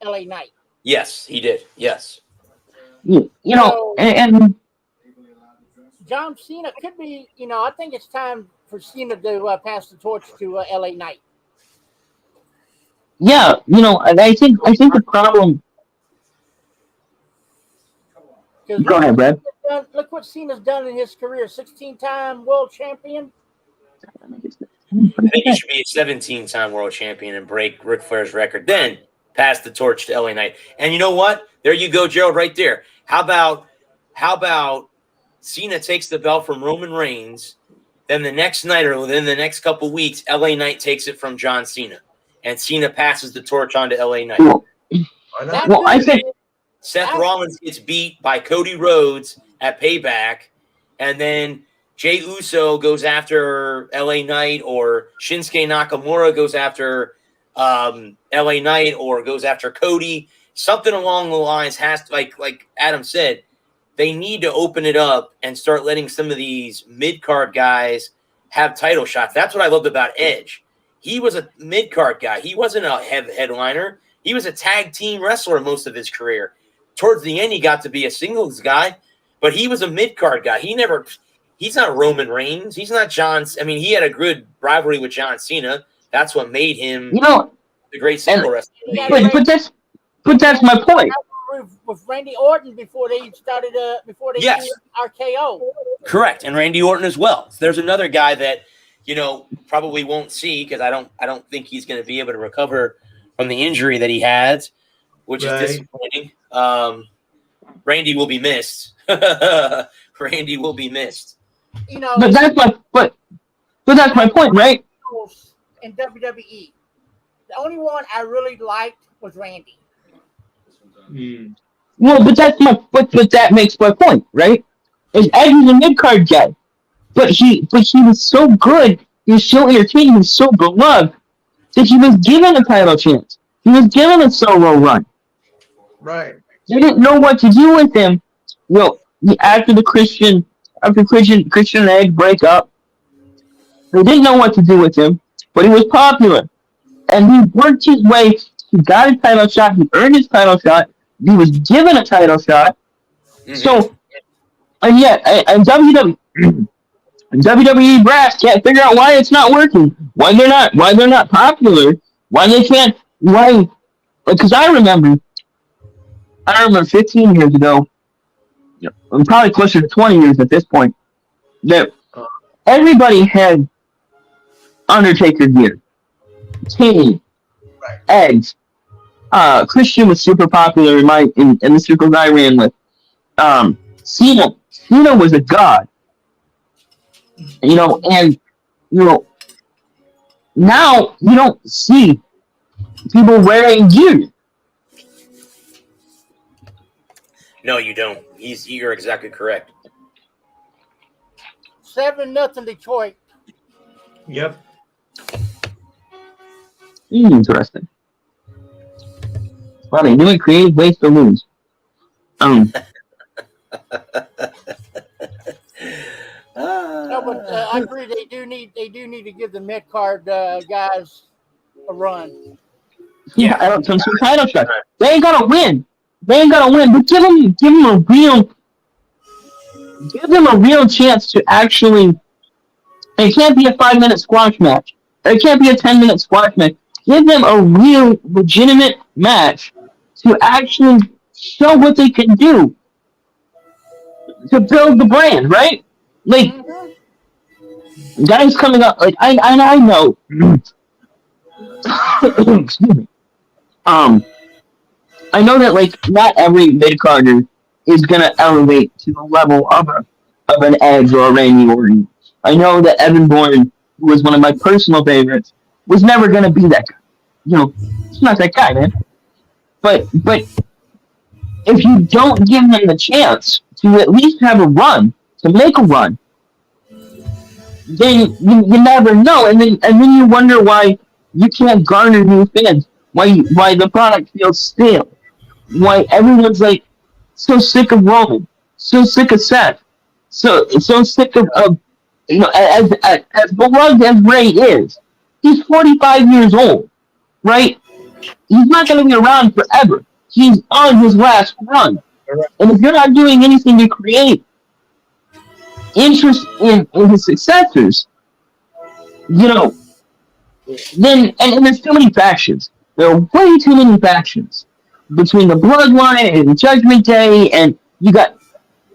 LA Knight. Yes, he did. Yes. And John Cena could be, I think it's time for Cena to pass the torch to LA Knight. Yeah, and I think the problem. Go ahead, Brad. Look what Cena's done in his career: 16-time world champion. I think he should be a 17-time world champion and break Ric Flair's record. Then pass the torch to LA Knight. And you know what? There you go, Gerald, right there. How about Cena takes the belt from Roman Reigns, then the next night or within the next couple weeks, LA Knight takes it from John Cena, and Cena passes the torch on to LA Knight. Well, I think Seth Rollins gets beat by Cody Rhodes at Payback, and then Jey Uso goes after LA Knight, or Shinsuke Nakamura goes after LA Knight, or goes after Cody. Something along the lines has to, like Adam said, they need to open it up and start letting some of these mid-card guys have title shots. That's what I loved about Edge. He was a mid-card guy. He wasn't a headliner. He was a tag team wrestler most of his career. Towards the end, he got to be a singles guy, but he was a mid-card guy. He's not Roman Reigns. He's not John. He had a good rivalry with John Cena. That's what made him the great single wrestler. But that's my point. With Randy Orton before they started did RKO. Correct, and Randy Orton as well. So there's another guy that probably won't see, because I don't think he's going to be able to recover from the injury that he had, which is disappointing. Randy will be missed. Randy will be missed. But that's my point, right? In WWE, the only one I really liked was Randy. Well, but that makes my point, right? Is Edge is a mid-card guy. but he was so good, he was so entertaining, he was so beloved that he was given a title chance. He was given a solo run. Right. They didn't know what to do with him. After Christian and Edge break up, they didn't know what to do with him, but he was popular. And he worked his way, he got a title shot, he earned his title shot, he was given a title shot. Mm-hmm. So, and yet, and WWE brass can't figure out why it's not working, why they're not popular, why they can't, because I remember 15 years ago, I'm probably closer to 20 years at this point, that everybody had Undertaker gear, Kane, Edge, Christian was super popular in the circles I ran with. Cena was a god, and now you don't see people wearing gear. No, you don't. You're exactly correct. 7-0 Detroit. Yep. Interesting. Wow, they doing creative ways to lose. No, but I agree. They do need to give the mid card guys a run. Yeah, I don't some title shot. They ain't gonna win. But give them a real chance to actually. It can't be a 5-minute squash match. It can't be a 10-minute squash match. Give them a real, legitimate match to actually show what they can do to build the brand, right? Like, guys coming up, like I know. Excuse me. I know that like not every mid-carder is gonna elevate to the level of an Edge or a Randy Orton. I know that Evan Bourne, who was one of my personal favorites, was never gonna be that guy. He's not that guy, man. But if you don't give them the chance to at least have a run, to make a run, then you never know, and then you wonder why you can't garner new fans, why the product feels stale, why everyone's like so sick of Roman, so sick of Seth, so sick of as beloved as Ray is, he's 45 years old, right? He's not going to be around forever. He's on his last run, and if you're not doing anything to create interest in his successors, then and there's too many factions. There are way too many factions between the Bloodline and Judgment Day, and you got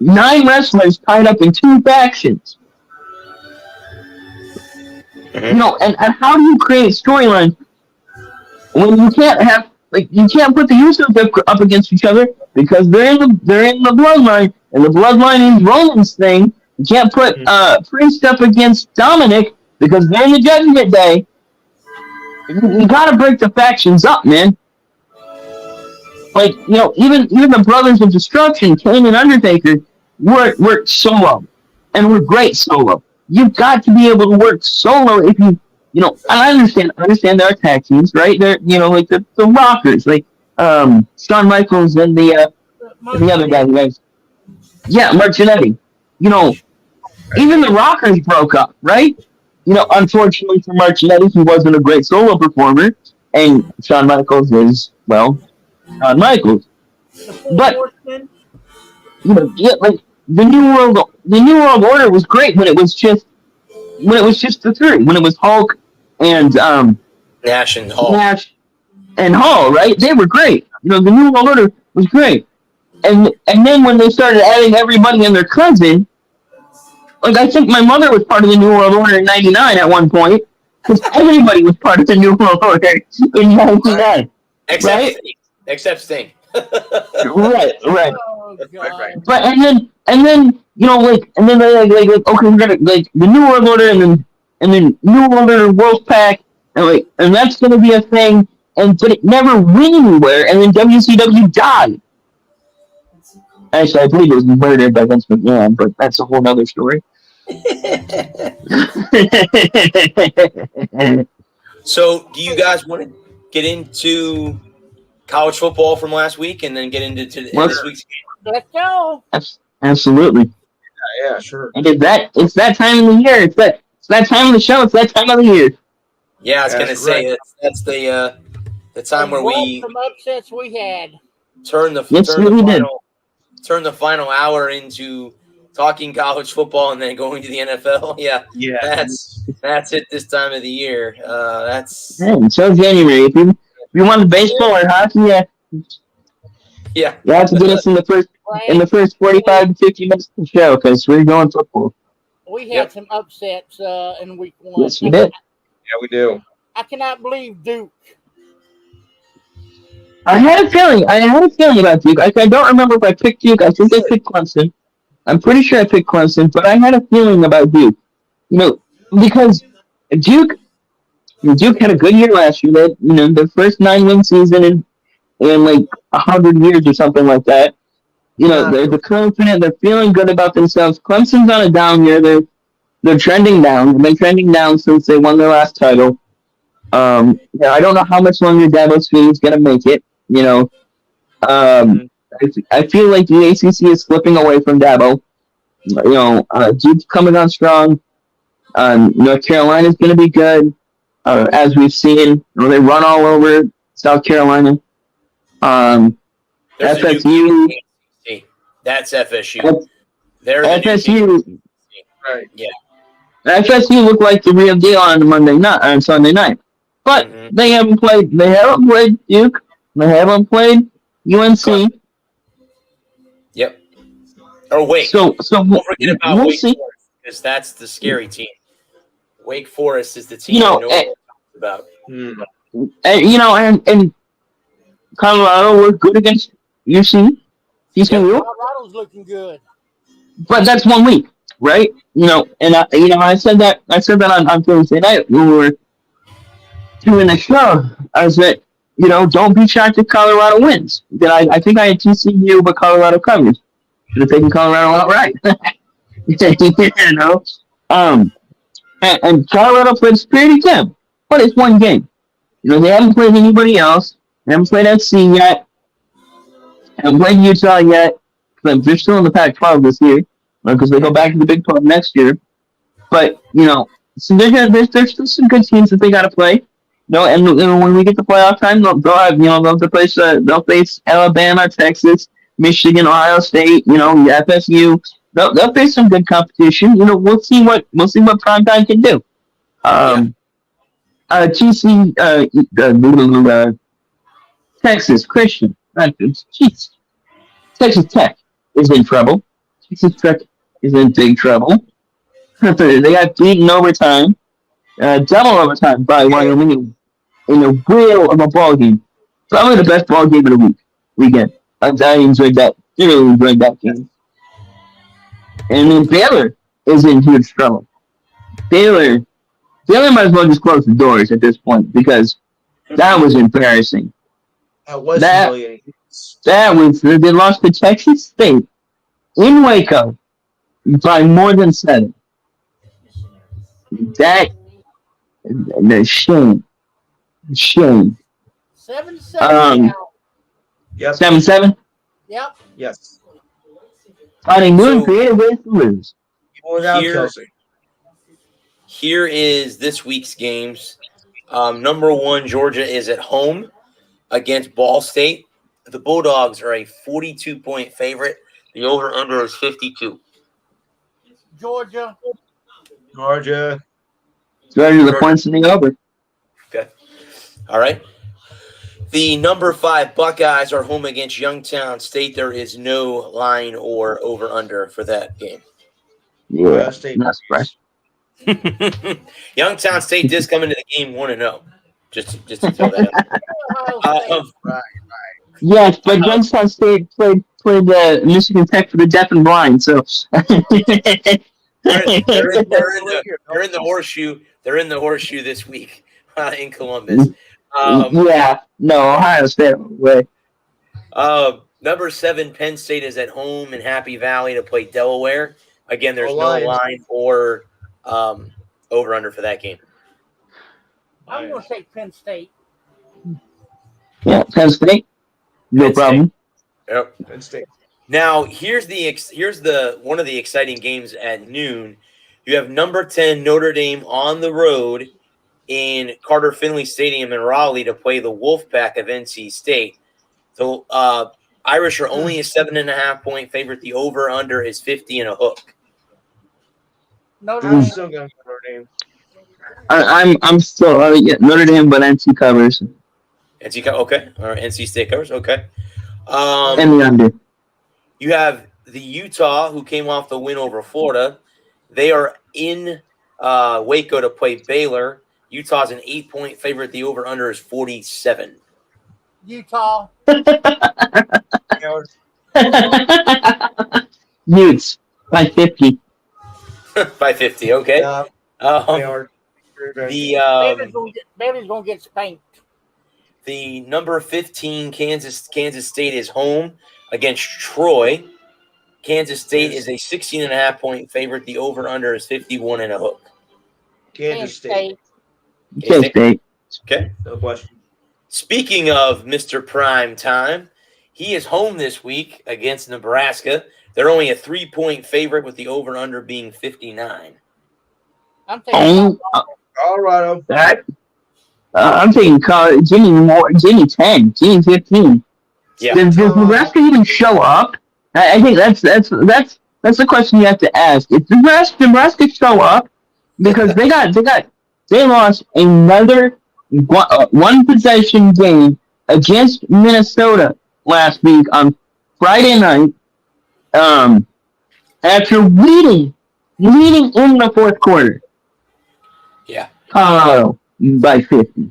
9 wrestlers tied up in 2 factions. And how do you create storylines when you can't have you can't put the Usos up against each other because they're in the Bloodline, and the Bloodline is Roman's thing. You can't put Priest up against Dominic because they're in the Judgment Day. You gotta break the factions up, man. Even the Brothers of Destruction, Kane and Undertaker, work solo, and were great solo. You've got to be able to work solo if you I understand there are tag teams, right? They're like the Rockers, like Shawn Michaels and the other guys. Yeah, Mark Jannetty. Even the Rockers broke up, right? Unfortunately for Mark Jannetty, he wasn't a great solo performer, and Shawn Michaels is, Shawn Michaels. But like the New World Order was great when it was just the 3, when it was Hulk and Nash and Hall. Right? They were great. The New World Order was great. And then when they started adding everybody and their cousin, like I think my mother was part of the New World Order in '99 at one point, because everybody was part of the New World Order in '99. Except Sting. Right. Oh, But and then they're like okay, we're gonna the New World Order and then New World Order Wolfpack and that's gonna be a thing, but it never went anywhere, and then WCW died. Actually, I believe it was murdered by Vince McMahon, but that's a whole other story. So, do you guys want to get into college football from last week and then get into this week's game? Let's go. Absolutely. Yeah, sure. And it's that time of the year. It's that time of the show. It's that time of the year. Yeah, I was going to say that's the time where we some upsets we had. turn the final hour into talking college football and then going to the NFL. Yeah. That's it this time of the year. Until January. If you want baseball or hockey, you have to get us in the first 45 to 50 minutes of the show because we're going football. We had some upsets in week 1. Yes, we did. Yeah, we do. I cannot believe Duke. I had a feeling about Duke. I don't remember if I picked Duke. I think I picked Clemson. I'm pretty sure I picked Clemson, but I had a feeling about Duke. Because Duke had a good year last year. They, their first 9-win season in like 100 years or something like that. They're confident. They're feeling good about themselves. Clemson's on a down year. They're trending down. They've been trending down since they won their last title. I don't know how much longer Dabo Swinney's going to make it. I feel like the ACC is slipping away from Dabo. Duke's coming on strong. North Carolina's going to be good, as we've seen. They run all over South Carolina. FSU. That's FSU. They're FSU. Right. Yeah. FSU looked like the real deal on Sunday night, but they haven't played. They haven't played Duke. They haven't played UNC. Yep. Oh wait. So don't forget about we'll Wake see. Forest because that's the scary team. Wake Forest is the team I know about. And Colorado was good against UC. Colorado's looking good. But that's 1 week, right? I said that on Thursday night when we were doing the show. I said, don't be shocked if Colorado wins. I think I had TCU, but Colorado covers. Should have taken Colorado outright. And Colorado played pretty good, but it's one game. They haven't played anybody else. They haven't played FC yet. Haven't played Utah yet. They're still in the Pac-12 this year because they go back to the Big 12 next year. But so there's still some good teams that they got to play. And when we get to playoff time, they'll face Alabama, Texas, Michigan, Ohio State. FSU. They'll face some good competition. We'll see what primetime can do. Texas Christian. Texas Tech is in trouble. Texas Tech is in big trouble. They got beaten overtime, double overtime by Wyoming in a whale of a ball game. Probably the best ball game of the weekend. I enjoyed that. Really enjoyed that game. And then Baylor is in huge trouble. Baylor might as well just close the doors at this point because that was embarrassing. That was humiliating. They lost to Texas State in Waco by more than 7. That shame. 7-7. Yep. 7-7. Yep. Yes. Finding new and creative ways to lose. Here is this week's games. Number 1, Georgia is at home against Ball State. The Bulldogs are a 42-point favorite. The over-under is 52. Georgia. The points in the over. Okay. All right. The number 5 Buckeyes are home against Youngstown State. There is no line or over-under for that game. Yeah, that's right. Youngstown State does come into the game 1-0. Just to throw that out. Yes, but Youngstown State played Michigan Tech for the deaf and blind, so they're in the horseshoe. They're in the horseshoe this week in Columbus. Ohio State way. Number 7 Penn State is at home in Happy Valley to play Delaware. Again, there's no Lions. line or over under for that game. I'm going to say Penn State. Yeah, Penn State. No Penn State. problem. Yep. Penn State. Now here's the one of the exciting games at noon. You have number 10 Notre Dame on the road in Carter Finley Stadium in Raleigh to play the Wolfpack of NC State. So Irish are only a 7.5-point favorite. The over under is 50 and a hook. Notre I'm Dame. still going for Notre Dame. I'm still Notre Dame, but NC covers Okay. All right. NC State covers. Okay. and the under. You have the Utah, who came off the win over Florida. They are in Waco to play Baylor. Utah's an 8-point favorite. The over-under is 47. Utah. Utes by 50. By 50, okay. They are. The Baylor's going to get spanked. the number 15 Kansas State is home against Troy. Kansas State is a 16.5-point favorite. The over-under is 51 and a hook. Kansas State. K-State. Okay. No question. Speaking of Mr. Prime Time, he is home this week against Nebraska. They're only a 3-point favorite with the over-under being 59. I'm taking Colorado. I'm taking Jimmy more. Jimmy 10. Jimmy 15. Yeah. Does Nebraska even show up? I think that's the question you have to ask. If Nebraska show up, because they lost another one possession game against Minnesota last week on Friday night. After leading in the fourth quarter. Yeah. Colorado by 50.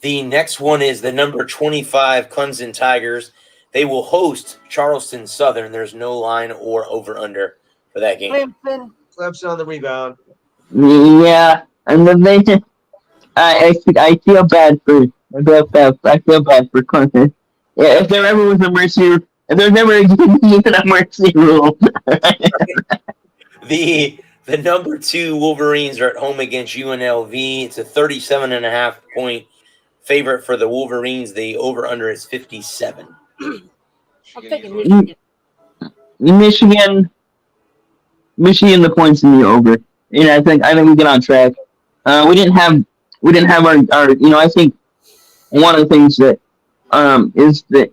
The next one is the number 25 Clemson Tigers. They will host Charleston Southern. There's no line or over-under for that game. Clemson on the rebound. Yeah, and then I feel bad for Clemson. Yeah, if there ever was a mercy, if there's ever even a mercy rule. The number 2 Wolverines are at home against UNLV. It's a 37.5-point favorite for the Wolverines. The over-under is 57. I'm taking Michigan. Michigan, the points in the over. And I think we get on track. We didn't have our I think one of the things that is that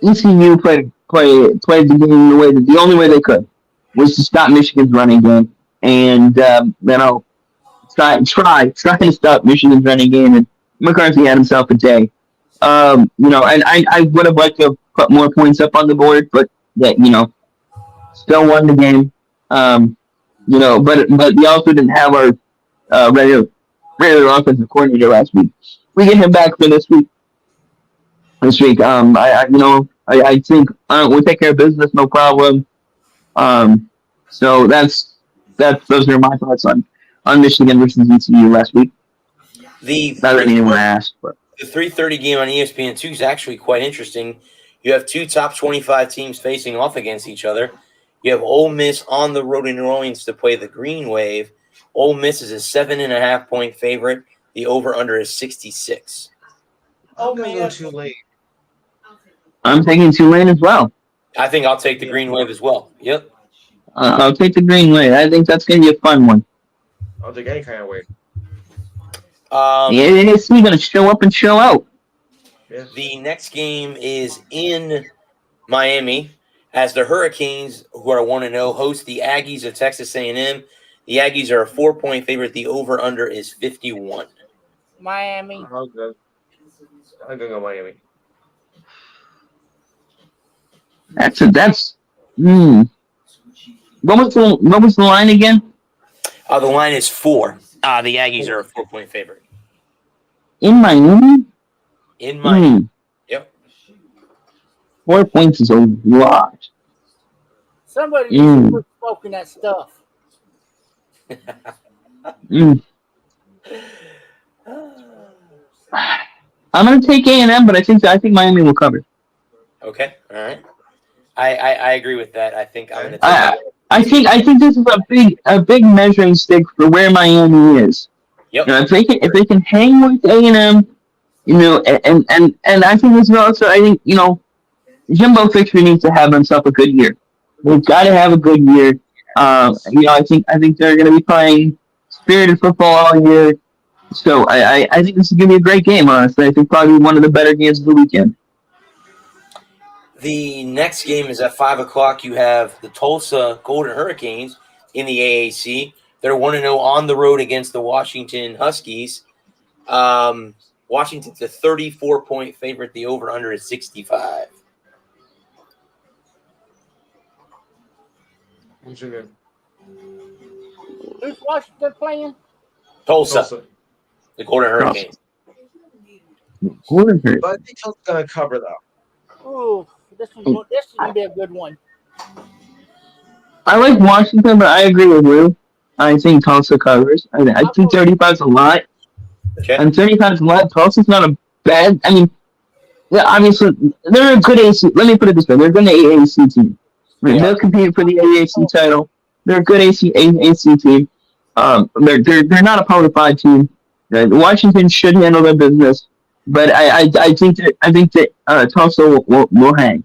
ECU played the game the only way they could was to stop Michigan's running game and try to stop Michigan's running game, and McCarthy had himself a day. And I would have liked to put more points up on the board, but that still won the game. But we also didn't have our regular offensive coordinator last week. We get him back for this week. I think we'll take care of business, no problem. So those are my thoughts on Michigan versus ECU last week. Not that anyone asked, but the 3:30 game on ESPN2 is actually quite interesting. You have 2 top 25 teams facing off against each other. You have Ole Miss on the road in New Orleans to play the Green Wave. Ole Miss is a 7.5-point favorite. The over-under is 66. I'm going to go Tulane. I'm taking Tulane as well. I think I'll take the Green Wave as well. Yep. I'll take the Green Wave. I think that's going to be a fun one. I'll take any kind of wave. It's going to show up and show out. Yeah. The next game is in Miami as the Hurricanes, who are 1-0, host the Aggies of Texas A&M. The Aggies are a 4-point favorite. The over-under is 51. Miami. I'm going to go Miami. What was the line again? The line is 4. The Aggies are a 4-point favorite. In Miami? In Miami. Yep. 4 points is a lot. Somebody needs to quit smoking that stuff. I'm going to take A&M, but I think Miami will cover. Okay. All right. I agree with that. I think I'm going to take I think this is a big measuring stick for where Miami is. Yep. You know, if they can hang with A&M, you know, and I think this is also, I think, you know, Jimbo Fisher needs to have himself a good year. They've got to have a good year. You know, I think they're going to be playing spirited football all year. So I think this is going to be a great game, honestly. I think probably one of the better games of the weekend. The next game is at 5 o'clock. You have the Tulsa Golden Hurricanes in the AAC. They're 1-0 on the road against the Washington Huskies. Washington's a 34-point favorite. The over-under is 65. Who's in Who's Washington playing? Tulsa. The Golden Hurricanes. Golden Hurricanes. But I think Tulsa's going to cover, though. Ooh, this is going to be a good one. I like Washington, but I agree with you. I think Tulsa covers. I think 35 is a lot. Okay. And 35 is a lot. Tulsa's not a bad. I mean, yeah, obviously they're a good AC. Let me put it this way: they're a good AAC team. They'll compete for the AAC title. They're a good AC team. They're not a Power 5 team. Washington should handle their business, but I think that Tulsa will hang.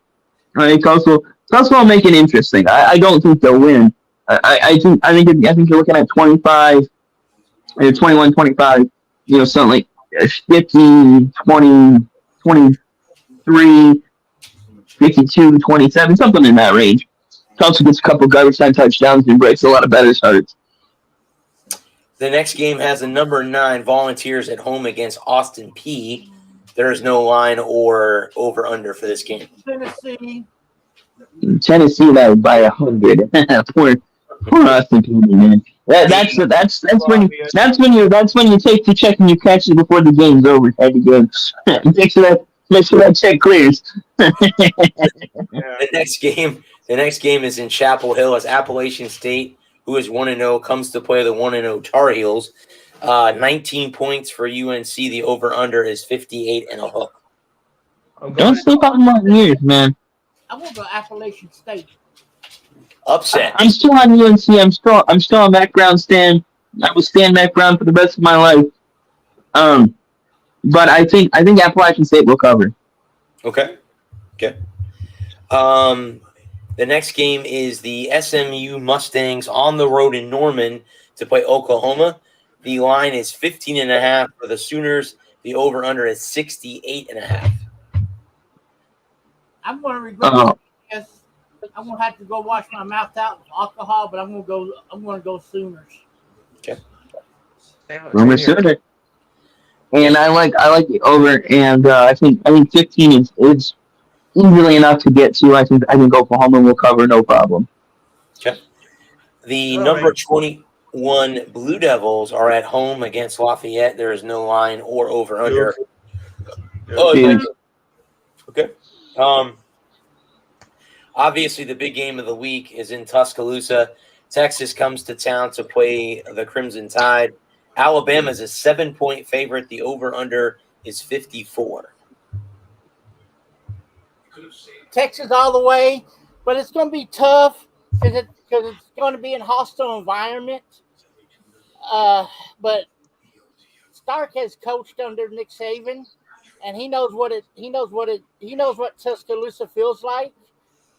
I think Tulsa will make it interesting. I don't think they'll win. I think you're looking at 25, 21, 25. You know, something like 50, 20, 23, 52, 27, something in that range. Tulsa gets a couple garbage time touchdowns and breaks a lot of better starts. The next game has a number 9 Volunteers at home against Austin P. There is no line or over-under for this game. Tennessee that by 100. poor Austin P, man. That's when you take the check and you catch it before the game's over. Make sure that check clears. The next game is in Chapel Hill as Appalachian State, who is 1-0, comes to play the 1-0 Tar Heels. 19 points for UNC. The over/under is 58.5. Don't sleep on my ears, man. I'm going to go Appalachian State. Upset. I'm still on UNC. I'm still a Mac Brown stan. I will stand Mac Brown for the rest of my life. But I think Appalachian State will cover. Okay. The next game is the SMU Mustangs on the road in Norman to play Oklahoma. The line is 15.5 for the Sooners. The over/under is 68.5. I'm going to regret this. I'm going to have to go wash my mouth out with alcohol, but I'm going to go Sooners. Okay. Sooner. And I like the over, and I think 15 is easily enough to get to. I think Oklahoma will cover, no problem. Okay. The number 21 Blue Devils are at home against Lafayette. There is no line or over/under. Okay. Obviously, the big game of the week is in Tuscaloosa. Texas comes to town to play the Crimson Tide. Alabama is a 7-point favorite. The over/under is 54. Texas all the way, but it's going to be tough because it's going to be in a hostile environment. But Stark has coached under Nick Saban, and he knows what Tuscaloosa feels like.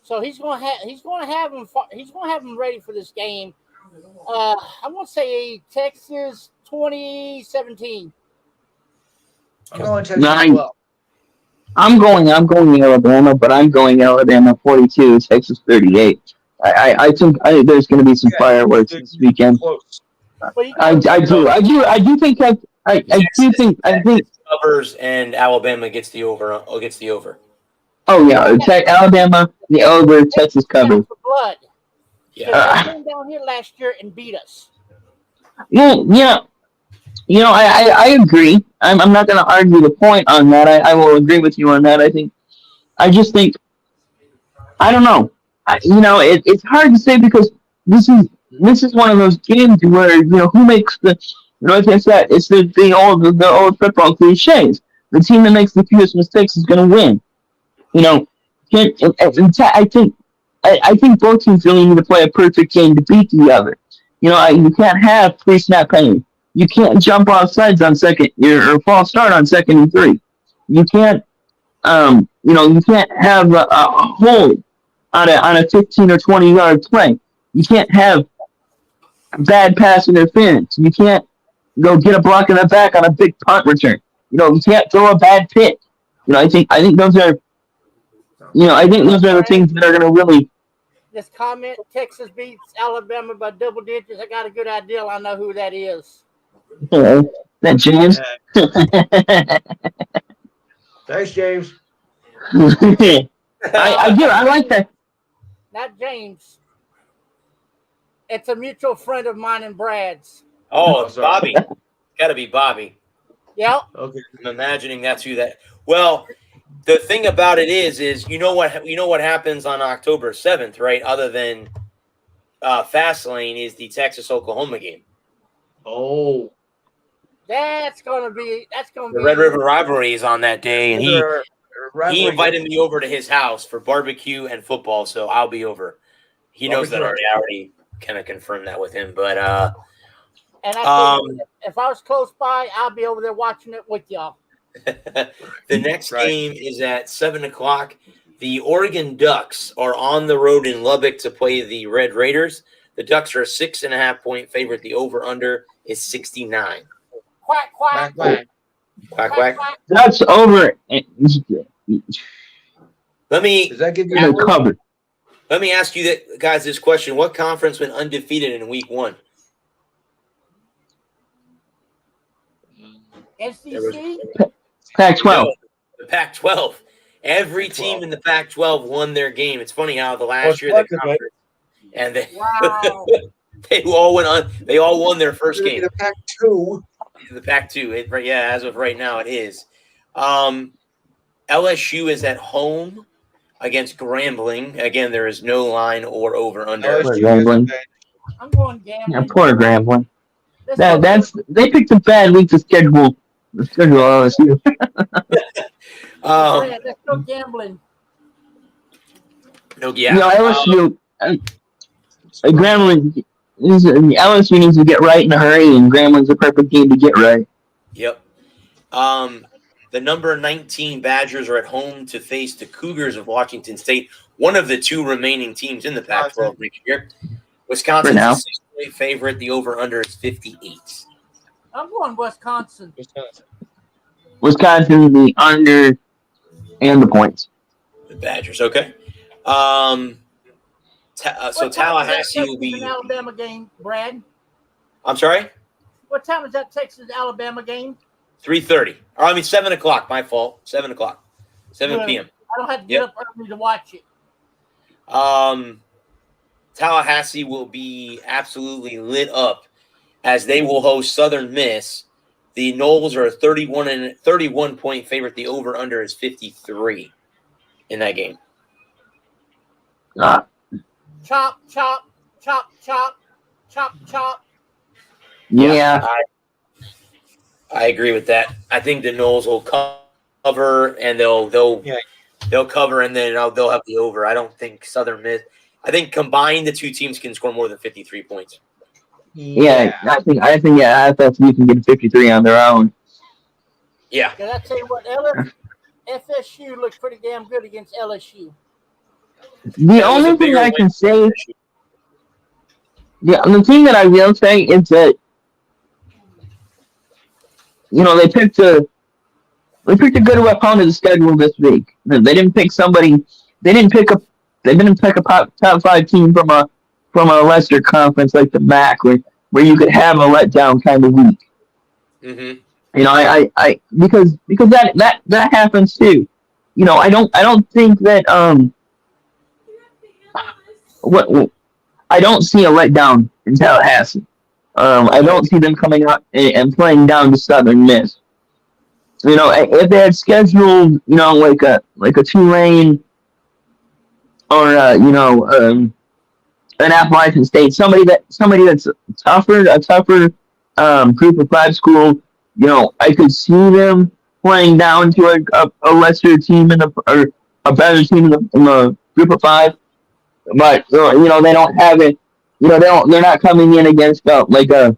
So he's going to have them ready for this game. I'm going to say Texas 2017. I'm going Texas as well. I'm going Alabama, but I'm going Alabama 42, Texas 38. I think there's going to be some fireworks this weekend. I do think covers and Alabama gets the over. Oh yeah, Alabama the over, Texas covers. Blood. Yeah. They came down here last year and beat us. Well, yeah. You know, I agree. I'm not going to argue the point on that. I will agree with you on that. I just think, I don't know. It's hard to say because this is one of those games where, who makes it's the old football cliches. The team that makes the fewest mistakes is going to win. I think I think both teams really need to play a perfect game to beat the other. You can't have pre-snap penalty. You can't jump off sides on second or false start on 2nd and 3. You can't you can't have a hold on a 15 or 20-yard play. You can't have bad pass interference. You can't go get a block in the back on a big punt return. You can't throw a bad pick. I think those are the things that are going to really. This comment: Texas beats Alabama by double digits. I got a good idea. I know who that is. That James. Thanks, James. I do. I like that. Not James. It's a mutual friend of mine and Brad's. Oh, it's Bobby. Got to be Bobby. Yep. Okay. I'm imagining that's who that. Well, the thing about it is you know what happens on October 7th, right? Other than Fastlane is the Texas-Oklahoma game. Oh. That's gonna be the Red River rivalry is on that day, and he invited me over to his house for barbecue and football, so I'll be over. He knows that already. I already kind of confirmed that with him, but and I think if I was close by, I'll be over there watching it with y'all. The next game is at 7:00. The Oregon Ducks are on the road in Lubbock to play the Red Raiders. The Ducks are a 6.5-point favorite. The over/under is 69. Quack, quack. Quack, quack. Quack, quack. That's over. Let me Does that give you covered? Let me ask you guys this question: what conference went undefeated in Week 1? SEC. Pac-12. No, the Pac-12. Every team in the Pac-12 won their game. It's funny how the last year the conference and they all went on. They all won their first game. The Pac-2. The Pac-2. As of right now, it is. LSU is at home against Grambling. Again, there is no line or over/under. Grambling. I'm going gambling. Yeah, poor Grambling. They picked a bad week to schedule. LSU. Let's go gambling. No, yeah. LSU. Grambling. LSU needs to get right in a hurry, and Grambling's a perfect game to get right. Yep. The number 19 Badgers are at home to face the Cougars of Washington State, one of the two remaining teams in the Pac-12 next year. Wisconsin's a 6-point favorite. The over/under is 58. I'm going Wisconsin. Wisconsin, the under and the points. The Badgers, okay. So Tallahassee will be an Alabama game, Brad. I'm sorry? What time is that Texas-Alabama game? 3:30. Or 7:00. My fault. 7:00. 7 p.m. I don't have to get up early to watch it. Tallahassee will be absolutely lit up as they will host Southern Miss. The Noles are a 31-point favorite. The over/under is 53 in that game. Chop, chop, chop, chop, chop, chop. Yeah. I agree with that. I think the Noles will cover, and they'll cover, and then they'll have the over. I don't think Southern Miss. I think combined the two teams can score more than 53 points. Yeah, I think FSU can get 53 on their own. Yeah. Can I tell you what, FSU looks pretty damn good against LSU. The only thing I can say, the thing that I will say is that they picked a good opponent to schedule this week. They didn't pick somebody. They didn't pick a top 5 team from a lesser conference like the MAC, where you could have a letdown kind of week. Mm-hmm. I because that happens too. I don't think that I don't see a letdown in Tallahassee. I don't see them coming out and playing down to Southern Miss. If they had scheduled, like a Tulane or an Appalachian State, somebody that's a tougher group of 5 school, I could see them playing down to a lesser team or a better team in the group of 5. but they don't have it. They're not coming in against like a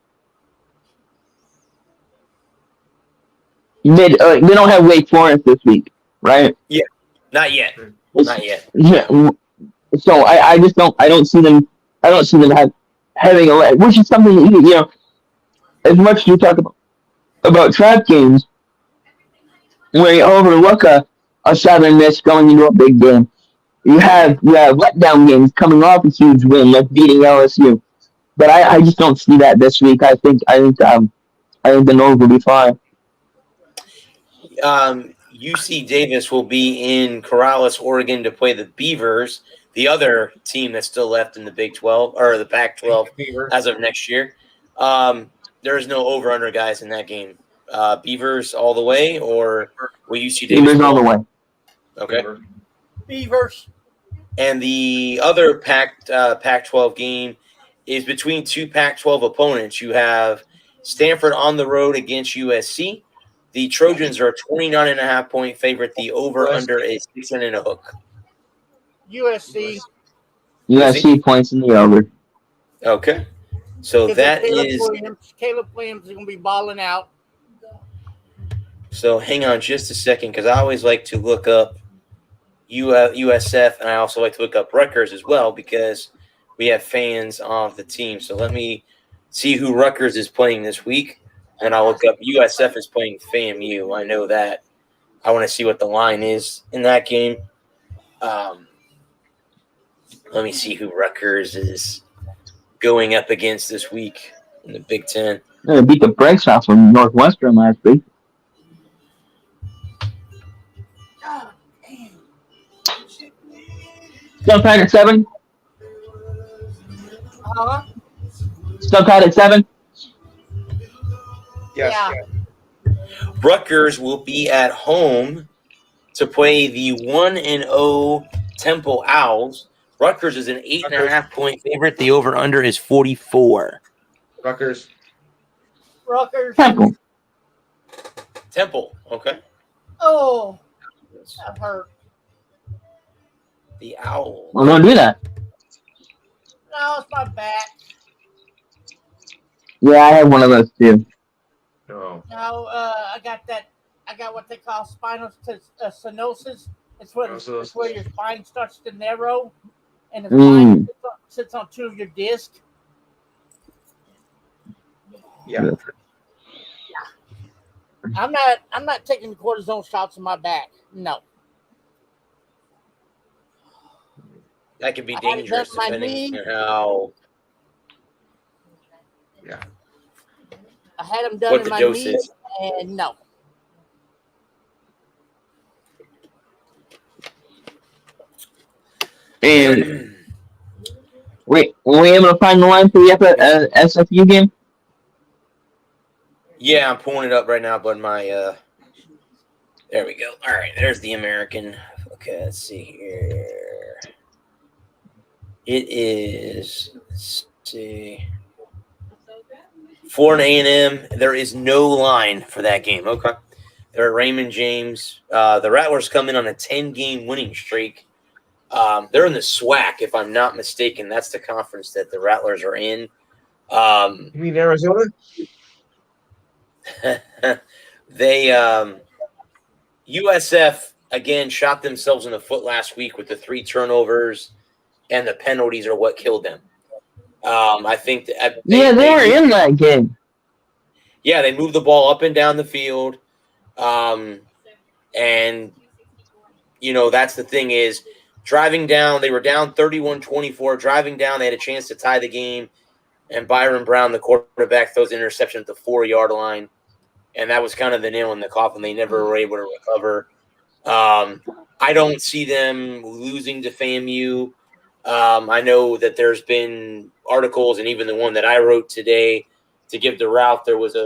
mid. They don't have Wake Forest this week, right? Yeah, not yet. Not yet. Yeah. So I just don't. I don't see them. I don't see them having a leg, which is something that as much as you talk about trap games, where you overlook a Southern Miss going into a big game. You have letdown games coming off a huge win, like beating LSU. But I just don't see that this week. I think the Noles will be fine. UC Davis will be in Corrales, Oregon, to play the Beavers, the other team that's still left in the Big 12 or the Pac-12 as of next year. There is no over/under guys in that game. Beavers all the way, or will UC Davis? Beavers all the way. Okay. Beavers. And the other Pac-12 game is between two Pac-12 opponents. You have Stanford on the road against USC. The Trojans are a 29.5-point favorite. The over/under is 6.5. USC. USC points in the over. Okay. So that is. Caleb Williams is going to be balling out. So hang on just a second, because I always like to look up USF, and I also like to look up Rutgers as well, because we have fans of the team. So let me see who Rutgers is playing this week. And I'll look up USF is playing FAMU. I know that. I want to see what the line is in that game. Let me see who Rutgers is going up against this week in the Big Ten. They beat the brakes off from Northwestern last week. Still tied at 7? Still tied at 7? Yes. Yeah. Rutgers will be at home to play the 1-0 Temple Owls. Rutgers is an 8.5-point favorite. The over/under is 44. Rutgers. Temple. Okay. Oh, that hurt. The Owls. Well, don't do that. No, it's my back. Yeah, I have one of those too. No. No, I got what they call spinal stenosis. It's where your spine starts to narrow, and the spine sits on two of your discs. Yeah. I'm not taking cortisone shots in my back. No. That could be dangerous depending on how. Yeah. I had them done What in the my dose knee, is. and no. And wait, were we able to find the line for the SFU game? Yeah, I'm pulling it up right now, but my there we go. All right, there's the American. Okay, let's see here. It is, let's see, for an A&M. There is no line for that game. Okay, they're at Raymond James. The Rattlers come in on a 10-game winning streak. They're in the SWAC, if I'm not mistaken. That's the conference that the Rattlers are in. You mean Arizona? They USF again shot themselves in the foot last week with the 3 turnovers, and the penalties are what killed them. I think that they were in that game. Yeah, they moved the ball up and down the field, and that's the thing is driving down. They were down 31-24. Driving down, they had a chance to tie the game, and Byron Brown, the quarterback, throws an interception at the 4-yard line. And that was kind of the nail in the coffin. They never were able to recover. I don't see them losing to FAMU. I know that there's been articles, and even the one that I wrote today to give the route, there was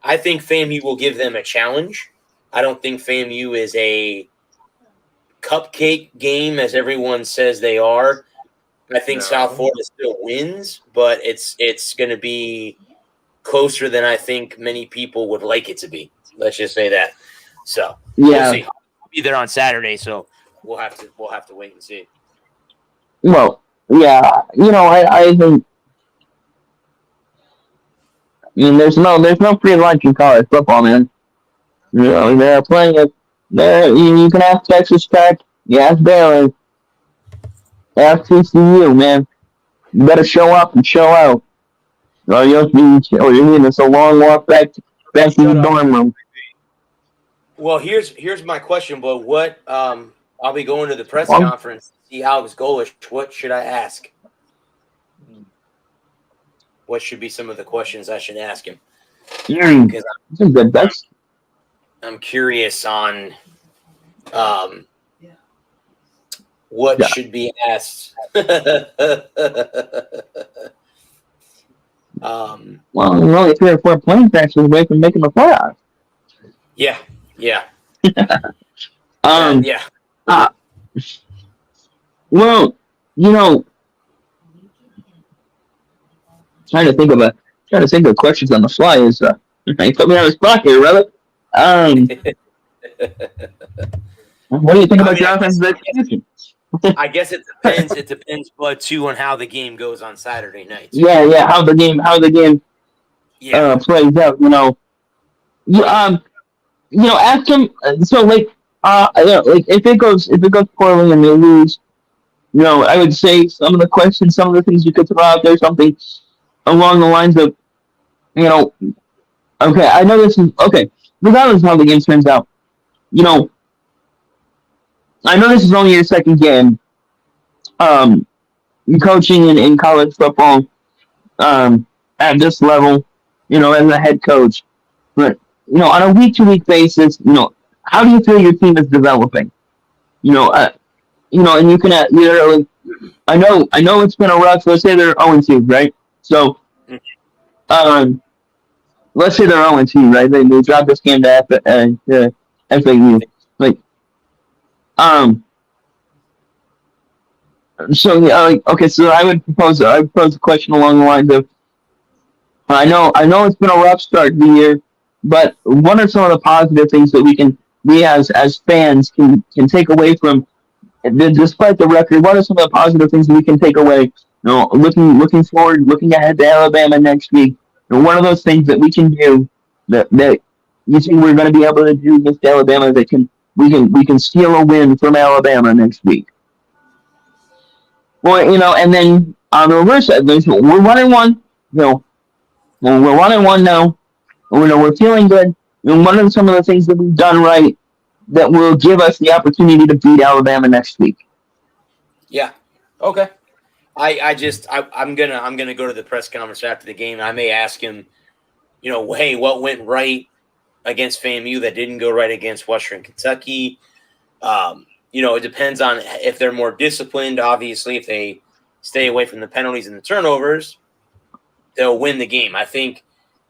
I think FAMU will give them a challenge. I don't think FAMU is a cupcake game, as everyone says they are. I think South Florida still wins, but it's going to be closer than I think many people would like it to be. Let's just say that. So yeah, we'll see. I'll be there on Saturday, so we'll have to wait and see. Well, yeah, I think. I mean, there's no free lunch in college football, man. They're playing it. You can ask Texas Tech, you ask Baylor, ask TCU, man. You better show up and show out. Or it's a long walk back to the dorm room. Well, here's my question, but what I'll be going to the press Well, conference to see Alex Golish. What should I ask? What should be some of the questions I should ask him? Because I'm curious on what should be asked. Well, you're only 3 or 4 plane crashes away from making the playoffs. Yeah. Yeah. Well, trying to think of questions on the fly is you put me on the spot here, brother. What do you think about your offensive execution? I guess it depends. It depends, but too, on how the game goes on Saturday night. Yeah, how the game plays out. Ask him. So like if it goes poorly and they lose, I would say some of the questions, some of the things you could throw out there, something along the lines of, okay, I know this is okay. Regardless of how the game turns out, I know this is only your second game. Coaching in college football, at this level, as a head coach, but on a week-to-week basis, how do you feel your team is developing? And you can, I know it's been a rough. Let's say they're 0-2, right? So, let's say they're 0-2, right? They dropped this game to FAU. Like, so okay. So I would propose a question along the lines of, I know it's been a rough start to the year, but what are some of the positive things that we as fans can take away from, despite the record? What are some of the positive things that we can take away? Looking forward, looking ahead to Alabama next week. One of those things that we can do that you think we're going to be able to do against Alabama, that we can steal a win from Alabama next week. Well, and then on the reverse side, we're 1-1. We're 1-1 now. We're feeling good. And what are some of the things that we've done right that will give us the opportunity to beat Alabama next week? Yeah. Okay. I'm gonna go to the press conference after the game. I may ask him, hey, what went right against FAMU that didn't go right against Western Kentucky? It depends on if they're more disciplined. Obviously, if they stay away from the penalties and the turnovers, they'll win the game. I think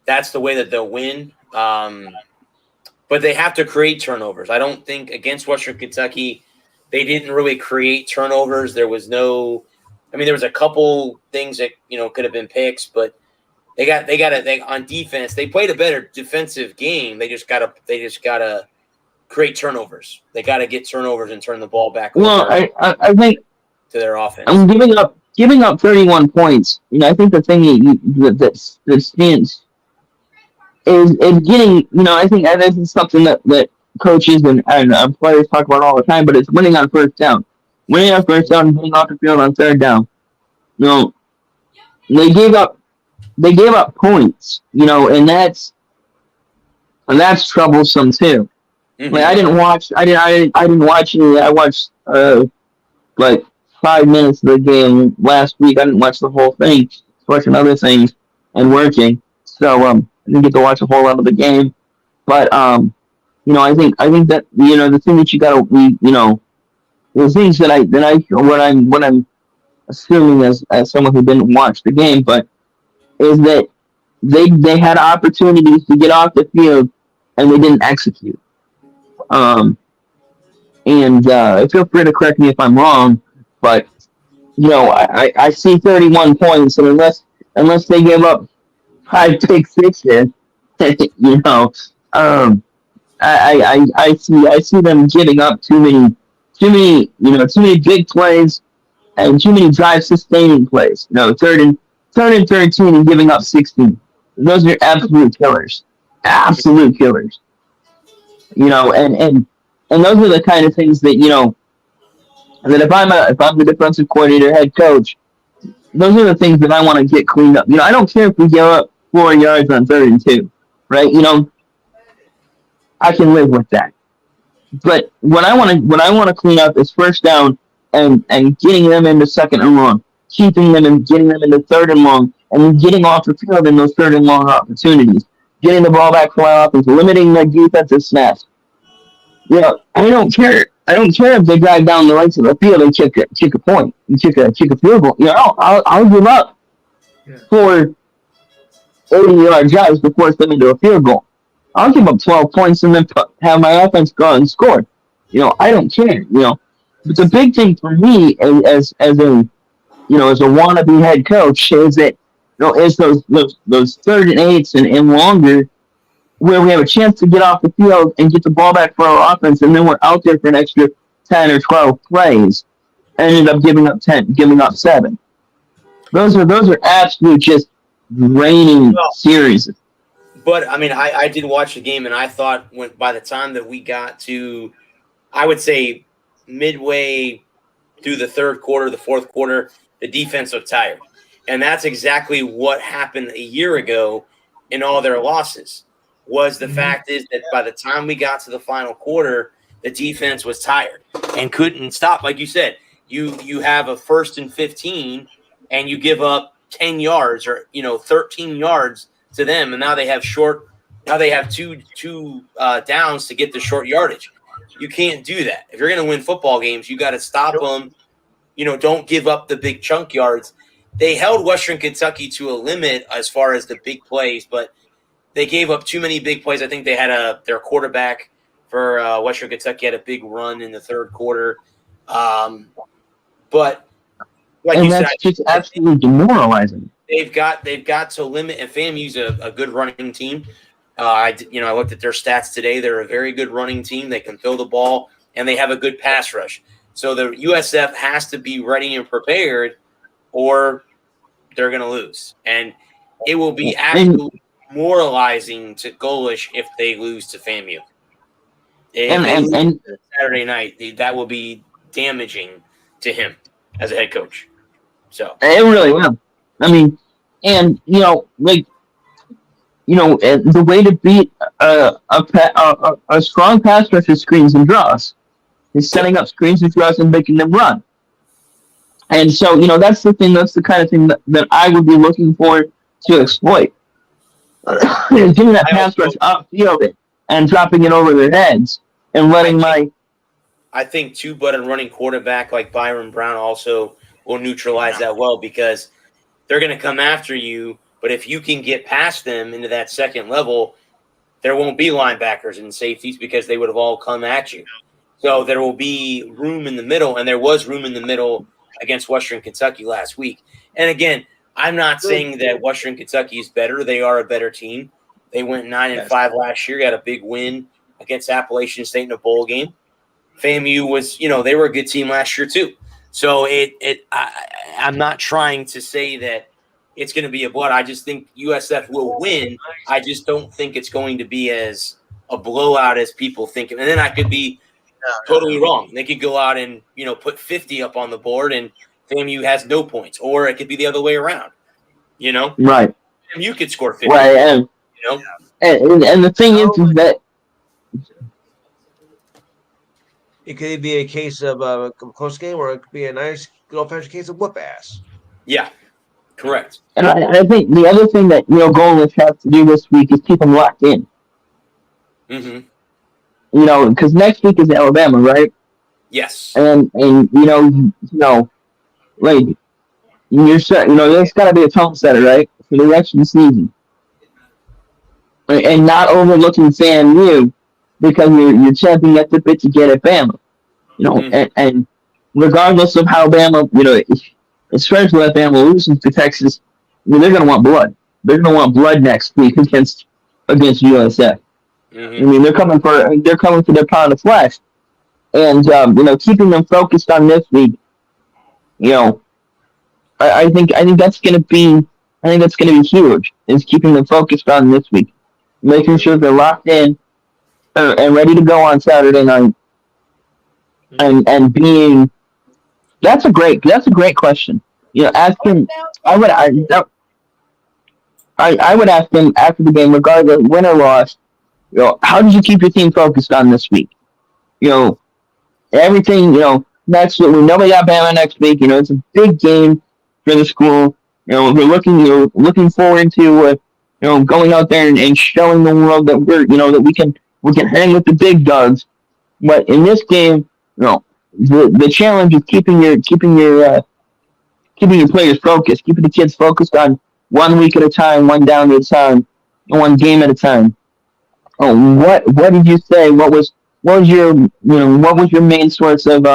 that's the way that they'll win. But they have to create turnovers. I don't think against Western Kentucky, they didn't really create turnovers. There was a couple things that, could have been picks, but they on defense, they played a better defensive game. They just gotta create turnovers. They got to get turnovers and turn the ball back. Well, I think to their offense. I'm giving up 31 points. I think the thing that stands is getting. I think this is something that coaches and players talk about all the time. But it's winning on first down, and getting off the field on third down. They gave up points. And that's troublesome too. Mm-hmm. Like, I didn't watch any. I watched like 5 minutes of the game last week. I didn't watch the whole thing. Watching other things and working, so I didn't get to watch a whole lot of the game. But I think that the thing that you got to the things that what I'm assuming as someone who didn't watch the game, but is that they had opportunities to get off the field and they didn't execute. And feel free to correct me if I'm wrong, but I see 31 points, and unless they give up 5 pick sixes, I see them giving up too many big plays, and too many drive sustaining plays. Third and 13 and giving up 16. Those are absolute killers. Absolute killers. And those are the kind of things that that if I'm the defensive coordinator, head coach, those are the things that I want to get cleaned up. I don't care if we give up 4 yards on 3rd and 2, right? I can live with that. But what I want to clean up is first down and getting them into 2nd and long, keeping them and getting them into 3rd and long, and then getting off the field in those 3rd and long opportunities, getting the ball back for my offense, limiting the defensive snaps. I don't care. I don't care if they drive down the right to the field and kick a point and kick a field goal. I'll give up 4 80-yard drives to force them into a field goal. I'll give up 12 points and then have my offense go and score. I don't care. But the big thing for me as a wannabe head coach is that is those 3rd and 8s and longer, where we have a chance to get off the field and get the ball back for our offense, and then we're out there for an extra 10 or 12 plays, and ended up giving up 7. Those are absolute just draining series. But I did watch the game, and I thought by the time that we got to, I would say midway through the 3rd quarter, the 4th quarter, the defense looked tired, and that's exactly what happened a year ago in all their losses. Was the fact is that by the time we got to the final quarter, the defense was tired and couldn't stop. Like you said, you have a 1st and 15, and you give up 10 yards or 13 yards to them, and now they have two downs to get the short yardage. You can't do that. If you're going to win football games, you got to stop them. Don't give up the big chunk yards. They held Western Kentucky to a limit as far as the big plays, but they gave up too many big plays. I think they had their quarterback for Western Kentucky had a big run in the 3rd quarter. But like you said, that's just absolutely demoralizing. They've got to limit, and FAMU's a good running team. I looked at their stats today. They're a very good running team. They can throw the ball, and they have a good pass rush. So the USF has to be ready and prepared, or they're going to lose. And it will be absolutely moralizing to Golish if they lose to FAMU. And Saturday night, that will be damaging to him as a head coach. So it really will. The way to beat a strong pass rush is screens and draws. Is setting up screens and draws and making them run. And so, that's the thing. That's the kind of thing that I would be looking for to exploit. Doing that pass rush upfield and dropping it over their heads and letting I think two-button running quarterback like Byron Brown also will neutralize that well, because they're going to come after you, but if you can get past them into that second level, there won't be linebackers and safeties because they would have all come at you. So there will be room in the middle, and there was room in the middle against Western Kentucky last week. And again, I'm not saying that Western Kentucky is better. They are a better team. They went 9-5 last year, got a big win against Appalachian State in a bowl game. FAMU was, they were a good team last year too. So I'm not trying to say that it's going to be a blood. I just think USF will win. I just don't think it's going to be as a blowout as people think. And then I could be totally wrong. They could go out and, put 50 up on the board and FAMU has no points. Or it could be the other way around, Right. FAMU could score 50. Right. And the thing is that it could be a case of a close game, or it could be a nice, good old-fashioned case of whoop ass. Yeah, correct. And I think the other thing that Golish has to do this week is keep them locked in. Mm-hmm. Because next week is Alabama, right? Yes. And like you're set. There's got to be a tone setter, right, for the rest of the season, and not overlooking FAMU because you're champing at the bit to get at Bama. And regardless of how Bama, especially if Bama loses to Texas, they're going to want blood. They're going to want blood next week against USF. Mm-hmm. They're coming for their pound of flesh, and keeping them focused on this week you know, I think that's gonna be huge. Is keeping them focused on this week, making sure they're locked in and ready to go on Saturday night, and being. That's a great question. You know, ask him. I would I would ask him after the game, regardless win or loss. You know, how did you keep your team focused on this week? You know, everything. You know, next we know we got Bama next week. You know, it's a big game for the school. You know, we're looking forward to going out there and showing the world that that we can hang with the big dogs. But in this game, you know, the challenge is keeping your players focused, keeping the kids focused on 1 week at a time, one down at a time, one game at a time. Oh, what did you say? What was your what was your main source of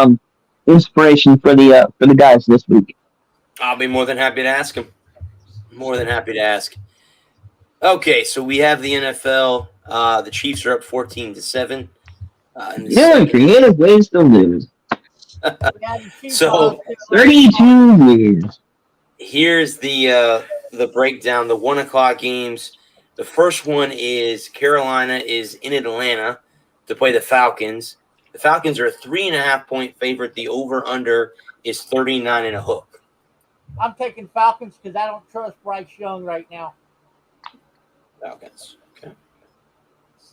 inspiration for the guys this week? I'll be more than happy to ask him. More than happy to ask. Okay, so we have the NFL. The Chiefs are up 14-7. Creative ways to lose. So 32 years. Here's the breakdown. The 1:00 games. The first one is Carolina is in Atlanta to play the Falcons. The Falcons are a 3.5-point favorite. The over/under is 39.5. I'm taking Falcons because I don't trust Bryce Young right now. Falcons. Okay.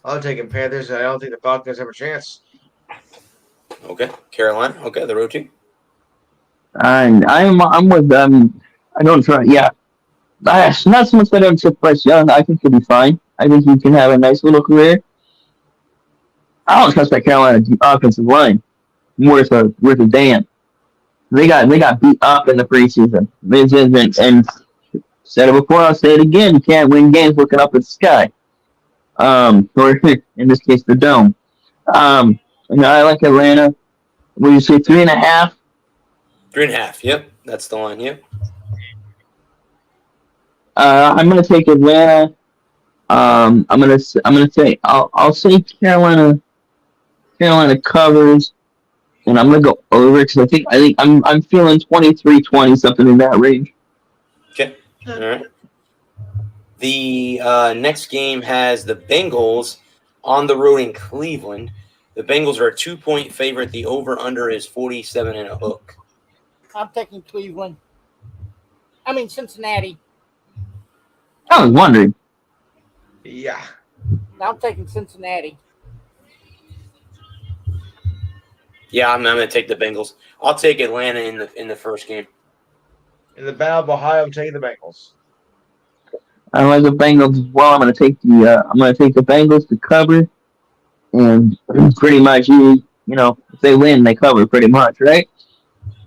I'm taking Panthers. I don't think the Falcons have a chance. Okay. Carolina. Okay. The road team. I'm with them. I don't try. Yeah, not so much that I don't trust Bryce Young. I think he'll be fine. I think he can have a nice little career. I don't trust that Carolina offensive line worth a damn. They got beat up in the preseason. And said it before, I'll say it again. You can't win games looking up at the sky. Or in this case, the dome. And I like Atlanta. Would you say 3.5? 3.5. Yep, that's the line. Yep. I'm gonna take Atlanta. I'm gonna say I'll say Carolina. Carolina covers, and I'm gonna go over because I think I'm feeling 23-20, something in that range. Okay. All right. The next game has the Bengals on the road in Cleveland. The Bengals are a 2-point favorite. The over/under is 47.5. I'm taking Cleveland. Cincinnati. I was wondering. Yeah. I'm taking Cincinnati. Yeah, I'm going to take the Bengals. I'll take Atlanta in the first game. In the Battle of Ohio, I'm taking the Bengals. I like the Bengals as well. I'm gonna take the Bengals to cover, and pretty much if they win, they cover pretty much, right?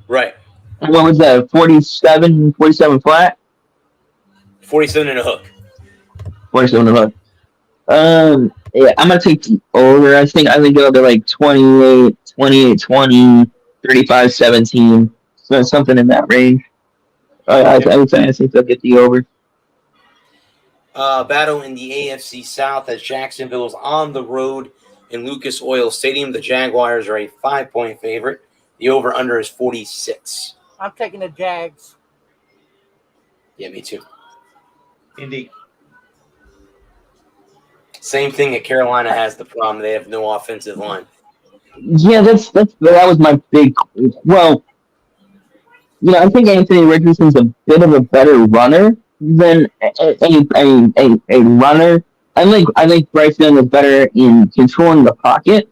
Right. And what was that? 47 flat. 47.5. 47.5. Yeah, I'm gonna take the over. I think it'll be like 28, 20, 35, 17. So something in that range. I would say I think they'll get the over. Battle in the AFC South as Jacksonville is on the road in Lucas Oil Stadium. The Jaguars are a 5-point favorite. The over/under is 46. I'm taking the Jags. Yeah, me too. Indeed. Same thing that Carolina has the problem. They have no offensive line. Yeah, that was my big. Well, I think Anthony Richardson's a bit of a better runner than a runner. I think Bryce Young is better in controlling the pocket,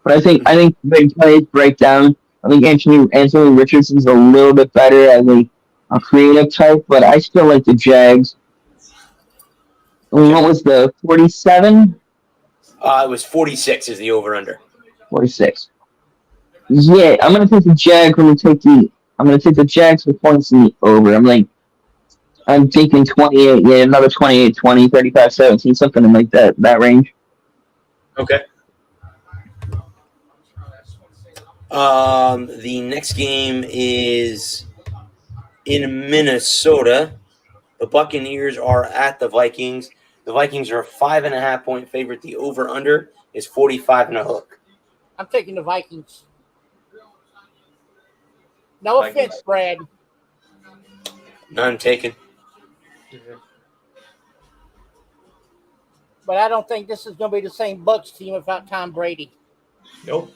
but I think big plays break down. I think Anthony Richardson's a little bit better as a creative type, but I still like the Jags. What was the 47? It was 46 is the over/under. 46. Yeah, I'm gonna take the Jags. I'm gonna take the Jags for points in the over. I'm thinking 28. Yeah, another 28, 20, 35, 17, something like that range. Okay. The next game is in Minnesota. The Buccaneers are at the Vikings. The Vikings are a 5.5-point favorite. The over/under is 45.5. I'm taking the Vikings. No offense, Brad. None taken. But I don't think this is going to be the same Bucks team without Tom Brady. Nope.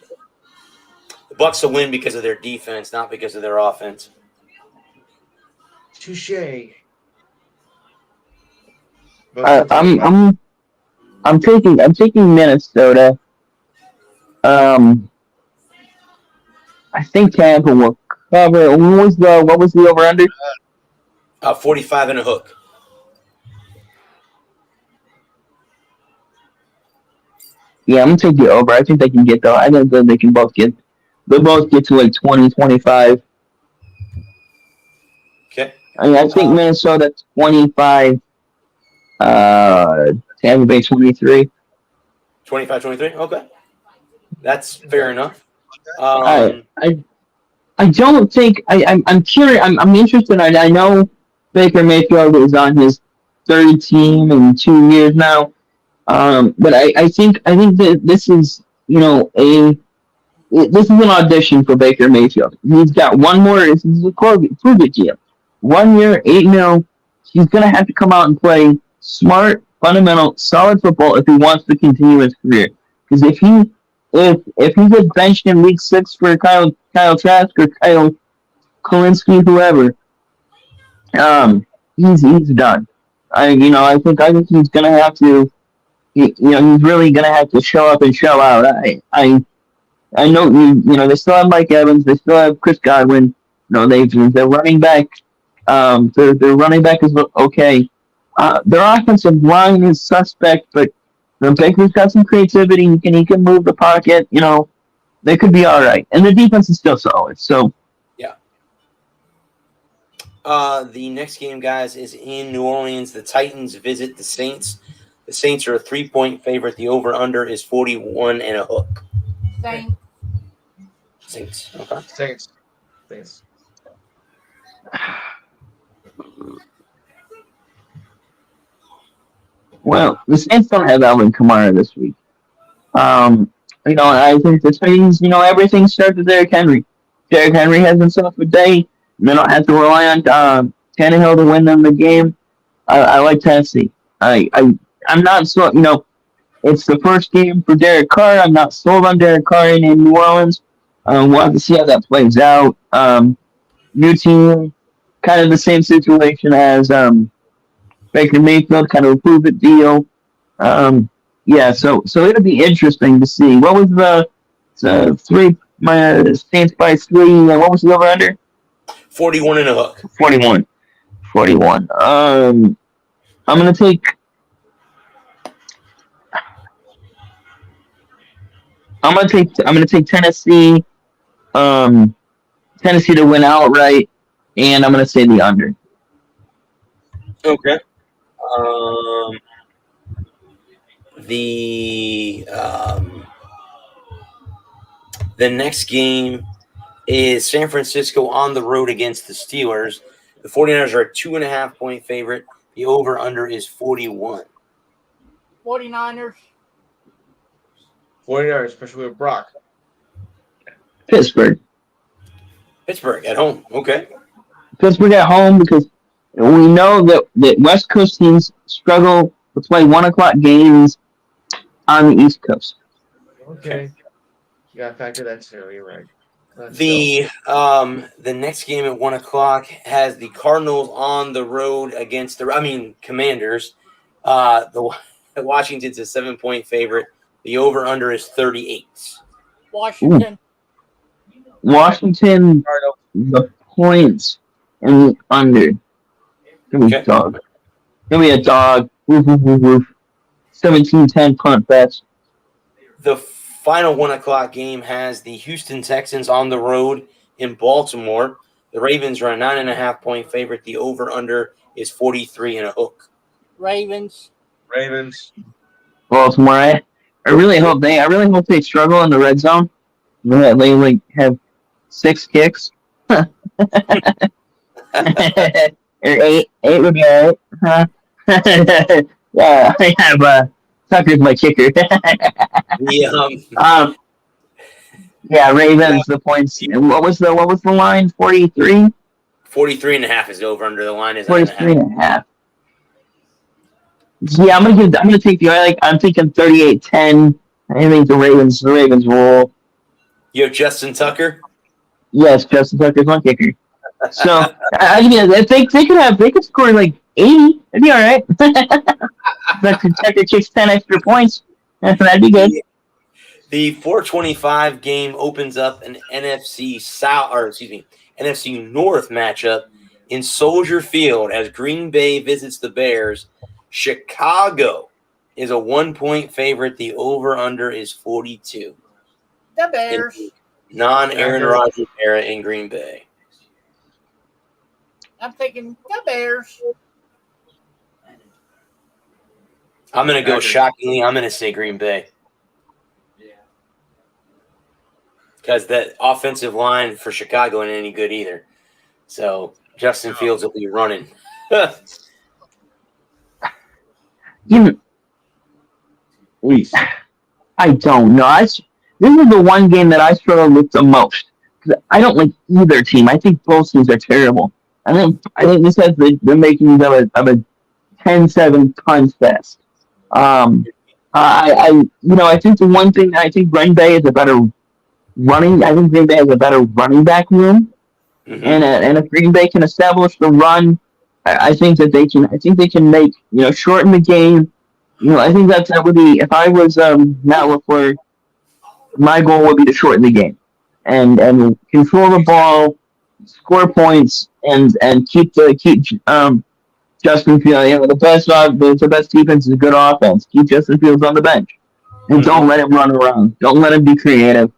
The Bucks will win because of their defense, not because of their offense. Touche. I'm taking Minnesota. I think Tampa will cover. What was the over under? 45 and a hook. Yeah, I'm gonna take the over. I think they can get though. I think they can both get. They'll both get to like 20, 25. Okay. I mean, I think Minnesota 25. Tampa Bay 23. 25-23. Okay. That's fair enough. I don't think I'm curious. I'm interested. I know Baker Mayfield is on his third team in 2 years now. But I think that this is this is an audition for Baker Mayfield. He's got one more. This is a prove it deal. 1 year, $8 million. He's gonna have to come out and play smart, fundamental, solid football if he wants to continue his career. Because if he gets benched in week 6 for Kyle Trask or Kyle Kalinske, whoever, he's done. I think he's gonna have to. He's really gonna have to show up and show out. I know they still have Mike Evans, they still have Chris Godwin. Their running back. Their running back is okay. Their offensive line is suspect, but Baker's got some creativity. He can move the pocket. They could be all right, and the defense is still solid. So, yeah. The next game, guys, is in New Orleans. The Titans visit the Saints. The Saints are a 3-point favorite. The over/under is 41 and a hook. Saints. Okay. Saints. Well, the Saints don't have Alvin Kamara this week. I think the Titans, everything starts with Derrick Henry. Derrick Henry has himself a day. They don't have to rely on Tannehill to win them the game. I like Tennessee. I'm not so, it's the first game for Derek Carr. I'm not sold on Derek Carr in New Orleans. We'll have to see how that plays out. New team, kind of the same situation as Baker Mayfield, kind of a prove-it deal. So it'll be interesting to see. What was the Saints by 3? What was the over-under? 41 and a hook. 41. I'm gonna take Tennessee. Tennessee to win outright, and I'm gonna say the under. Okay. The next game is San Francisco on the road against the Steelers. The 49ers are a 2.5-point favorite. The over/under is 41. 49ers. 49ers, especially with Brock. Pittsburgh at home. Okay. Pittsburgh at home because we know that West Coast teams struggle to play 1:00 games on the East Coast. Okay. You got to factor that too. You're right. The next game at 1:00 has the Cardinals on the road against Commanders. The Washington's a 7-point favorite. The over/under is 38. Washington, the points and the under. Give me a dog. Give me a dog. Woof, woof, woof, woof. 17-10 punt bets. The final 1:00 game has the Houston Texans on the road in Baltimore. The Ravens are a 9.5-point favorite. The over/under is 43 and a hook. Ravens. Baltimore. I really hope they struggle in the red zone. They have 6 kicks. Or 8 would be alright. Yeah, I have Tucker's my kicker. Yeah, Ravens, the points. And what was the line? 43? 43.5 is over under. The line is 43 9.5. and a half. Yeah, I'm gonna take I'm thinking 38-10. I think the Ravens roll. You have Justin Tucker? Yes, Justin Tucker's my kicker. So they could score like 80. That'd be all right. But Tucker kicks 10 extra points. That'd be good. The 425 game opens up an NFC North matchup in Soldier Field as Green Bay visits the Bears. Chicago is a 1-point favorite. The over-under is 42. The Bears. Non-Aaron Rodgers era in Green Bay. I'm thinking the Bears. I'm going to go shockingly. I'm going to say Green Bay. Because that offensive line for Chicago ain't any good either. So Justin Fields will be running. I don't know. This is the one game that I struggle with the most. I don't like either team. I think both teams are terrible. I think this has the makings of a 10-7 punch fest. I think the one thing I think Green Bay is a better running. I think Green Bay has a better running back room, and if Green Bay can establish the run, I think that they can. I think they can make shorten the game. I think that would be if I was Matt LaFleur, my goal would be to shorten the game and control the ball, score points, and keep Justin Fields. The best defense is a good offense. Keep Justin Fields on the bench, and don't let him run around. Don't let him be creative.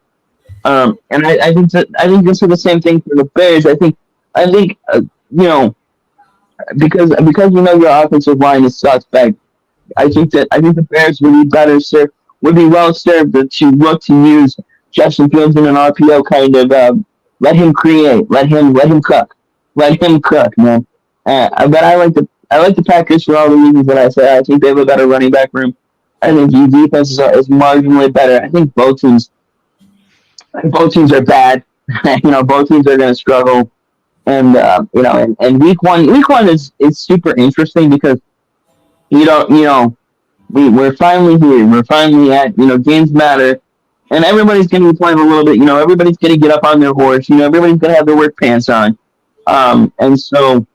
And I think this is the same thing for the Bears. I think because your offensive line is suspect. I think the Bears would be well served to look to use Justin Fields in an RPO kind of let him create, let him cook, man. But I like the Packers for all the reasons that I said. I think they have a better running back room. I think the defense is marginally better. I think both teams are bad. Both teams are going to struggle. And and week one is super interesting because we're finally here. We're finally at games matter, and everybody's going to be playing a little bit. Everybody's going to get up on their horse. Everybody's going to have their work pants on. And so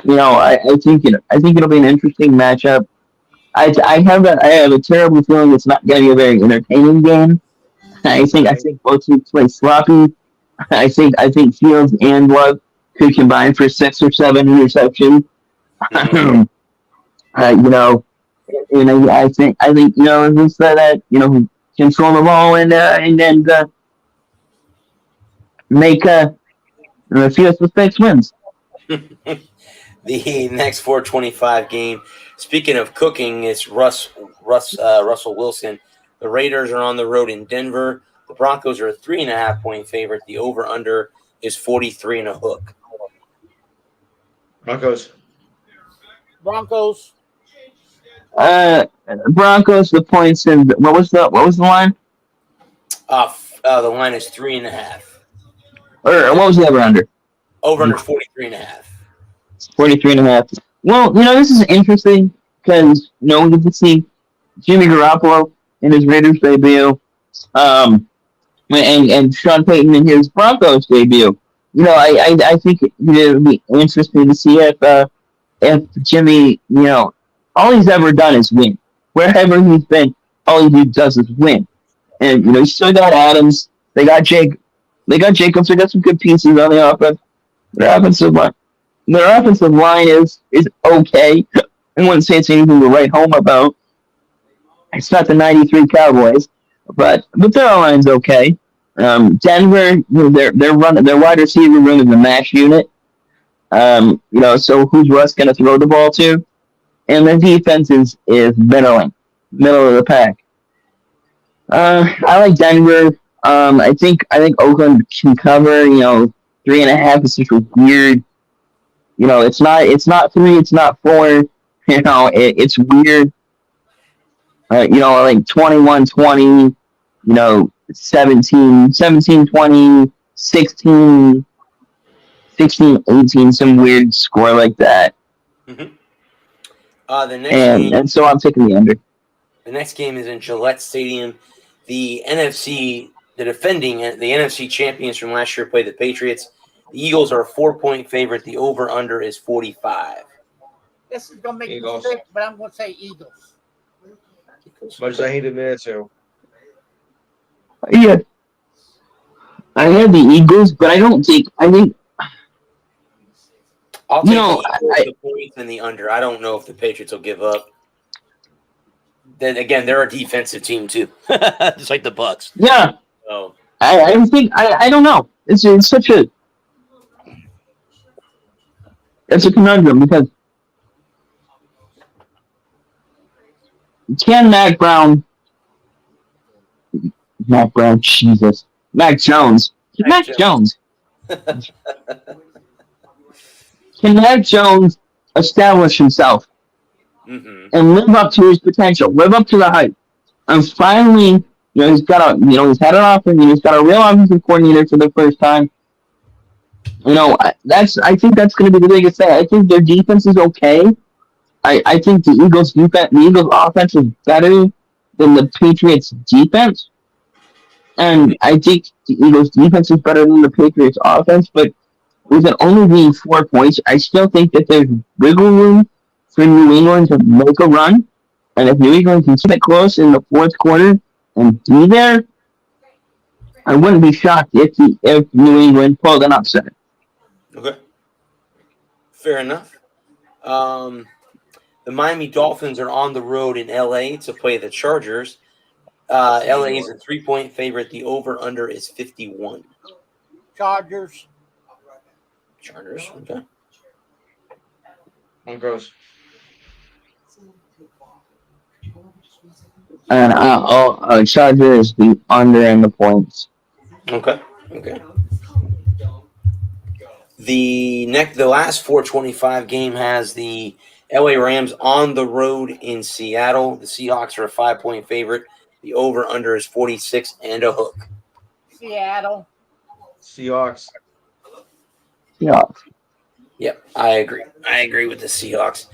I think it'll be an interesting matchup. I have a terrible feeling it's not going to be a very entertaining game. I think both teams play sloppy. I think Fields and Love could combine for 6 or 7 interceptions. I think just that control the ball and make a few mistakes wins. The next 425 game. Speaking of cooking, it's Russell Wilson. The Raiders are on the road in Denver. The Broncos are a 3.5-point favorite. The over/under is 43 and a hook. Broncos. Broncos, the points, and what was the line? The line is 3.5. Or what was the over/under? Over/under 43.5. 43.5. Well, this is interesting because we get to see Jimmy Garoppolo in his Raiders debut, and Sean Payton in his Broncos debut. I think it would be interesting to see if Jimmy, all he's ever done is win. Wherever he's been, all he does is win. And you still got Adams. They got Jacobs. They got some good pieces on the offense. Their offensive line is okay. I wouldn't say it's anything to write home about. It's not the '93 Cowboys, but their line's okay. Denver, their wide receiver room is a mash unit. So who's Russ going to throw the ball to? And the defense is middle of the pack. I like Denver. I think Oakland can cover. 3.5 is such a weird. It's not 3. It's not 4. It's weird. Like 21-20. 17, 20, 16, 16, 18, some weird score like that. Mm-hmm. And so I'm taking the under. The next game is in Gillette Stadium. The defending the NFC champions from last year play the Patriots. The Eagles are a 4-point favorite. The over-under is 45. This is going to make Eagles. me sick, but I'm going to say Eagles. As much as I hated Minnesota. Yeah. I have the Eagles, but I think I'll take You know, the points and the under. I don't know if the Patriots will give up. Then again, they're a defensive team too, just like the Bucks. yeah. So I don't know. It's such a conundrum because can Mac Jones. Can Mac Jones establish himself and live up to his potential, live up to the hype? And finally, he's got he's had an offense, he's got a real offensive coordinator for the first time. I think that's going to be the biggest thing. I think their defense is okay. I think the Eagles offense is better than the Patriots defense. And I think the Eagles defense is better than the Patriots offense, but with it only being 4 points, I still think that there's wiggle room for New England to make a run. And if New England can keep it close in the fourth quarter and be there, I wouldn't be shocked if New England pulled an upset. Okay. Fair enough. The Miami Dolphins are on the road in LA to play the Chargers. LA is a 3-point favorite. The over-under is 51. Chargers. Okay. Broncos. And Chargers the under and the points. Okay. The last 425 game has the LA Rams on the road in Seattle. The Seahawks are a 5-point favorite. The over-under is 46 and a hook. Seattle. Seahawks. Yep, I agree with the Seahawks.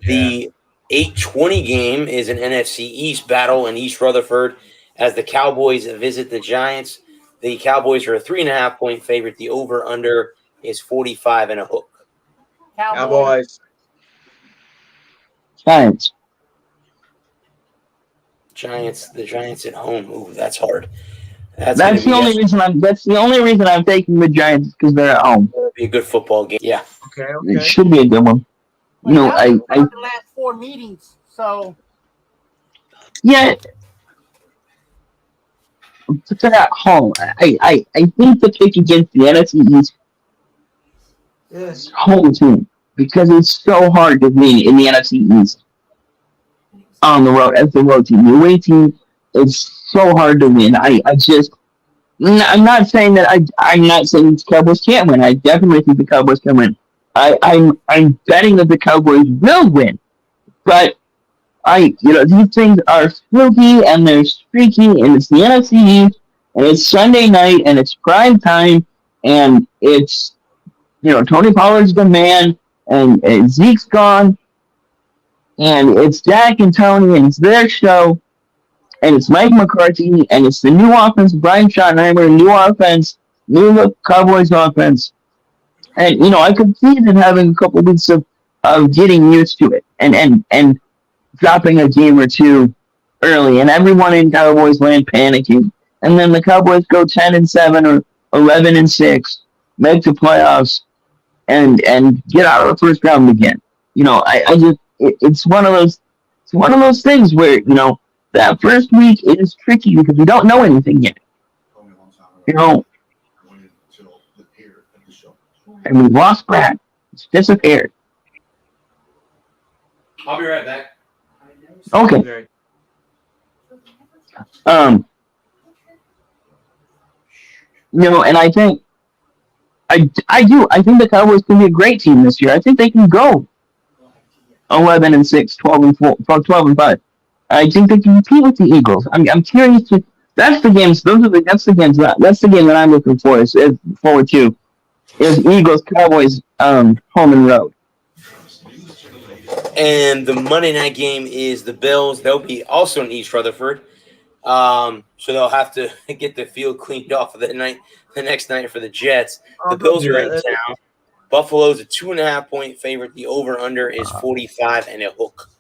The 8:20 game is an NFC East battle in East Rutherford as the Cowboys visit the Giants. The Cowboys are a 3.5-point favorite. The over-under is 45 and a hook. Cowboys. Giants. The Giants at home. Ooh, that's hard. That's the only reason I'm taking the Giants because they're at home. It'll be a good football game. Yeah. Okay. It should be a good one. Well, I the last 4 meetings, so yeah. But they're at home. I think the pick against the NFC East home team because it's so hard to win in the NFC East on the road as the road team. The away team is so hard to win. I'm not saying that I'm not saying the Cowboys can't win. I definitely think the Cowboys can win. I'm betting that the Cowboys will win. But these things are spooky and they're streaky and it's the NFC East and it's Sunday night and it's prime time and it's Tony Pollard's the man and Zeke's gone and it's Dak and Tony and it's their show. And it's Mike McCarthy, and it's the new offense, Brian Schottenheimer, new offense, new Cowboys offense. And, I could see them having a couple weeks of getting used to it and dropping a game or two early, and everyone in Cowboys land panicking. And then the Cowboys go 10-7 or 11-6, make the playoffs, and get out of the first round again. It's one of those things where, that first week is tricky because we don't know anything yet. And we lost Brad. It's disappeared. I'll be right back. Okay. And I think I think the Cowboys can be a great team this year. I think they can go 11-6, 12-5. I think they can compete with the Eagles. I'm curious to That's the games. That's the games. That's the game that I'm looking for. Is forward to is Eagles Cowboys home and road. And the Monday night game is the Bills. They'll be also in East Rutherford. So they'll have to get the field cleaned off of the next night for the Jets. The Bills are in town. Buffalo's a 2.5-point favorite. The over/under is 45 and a hook.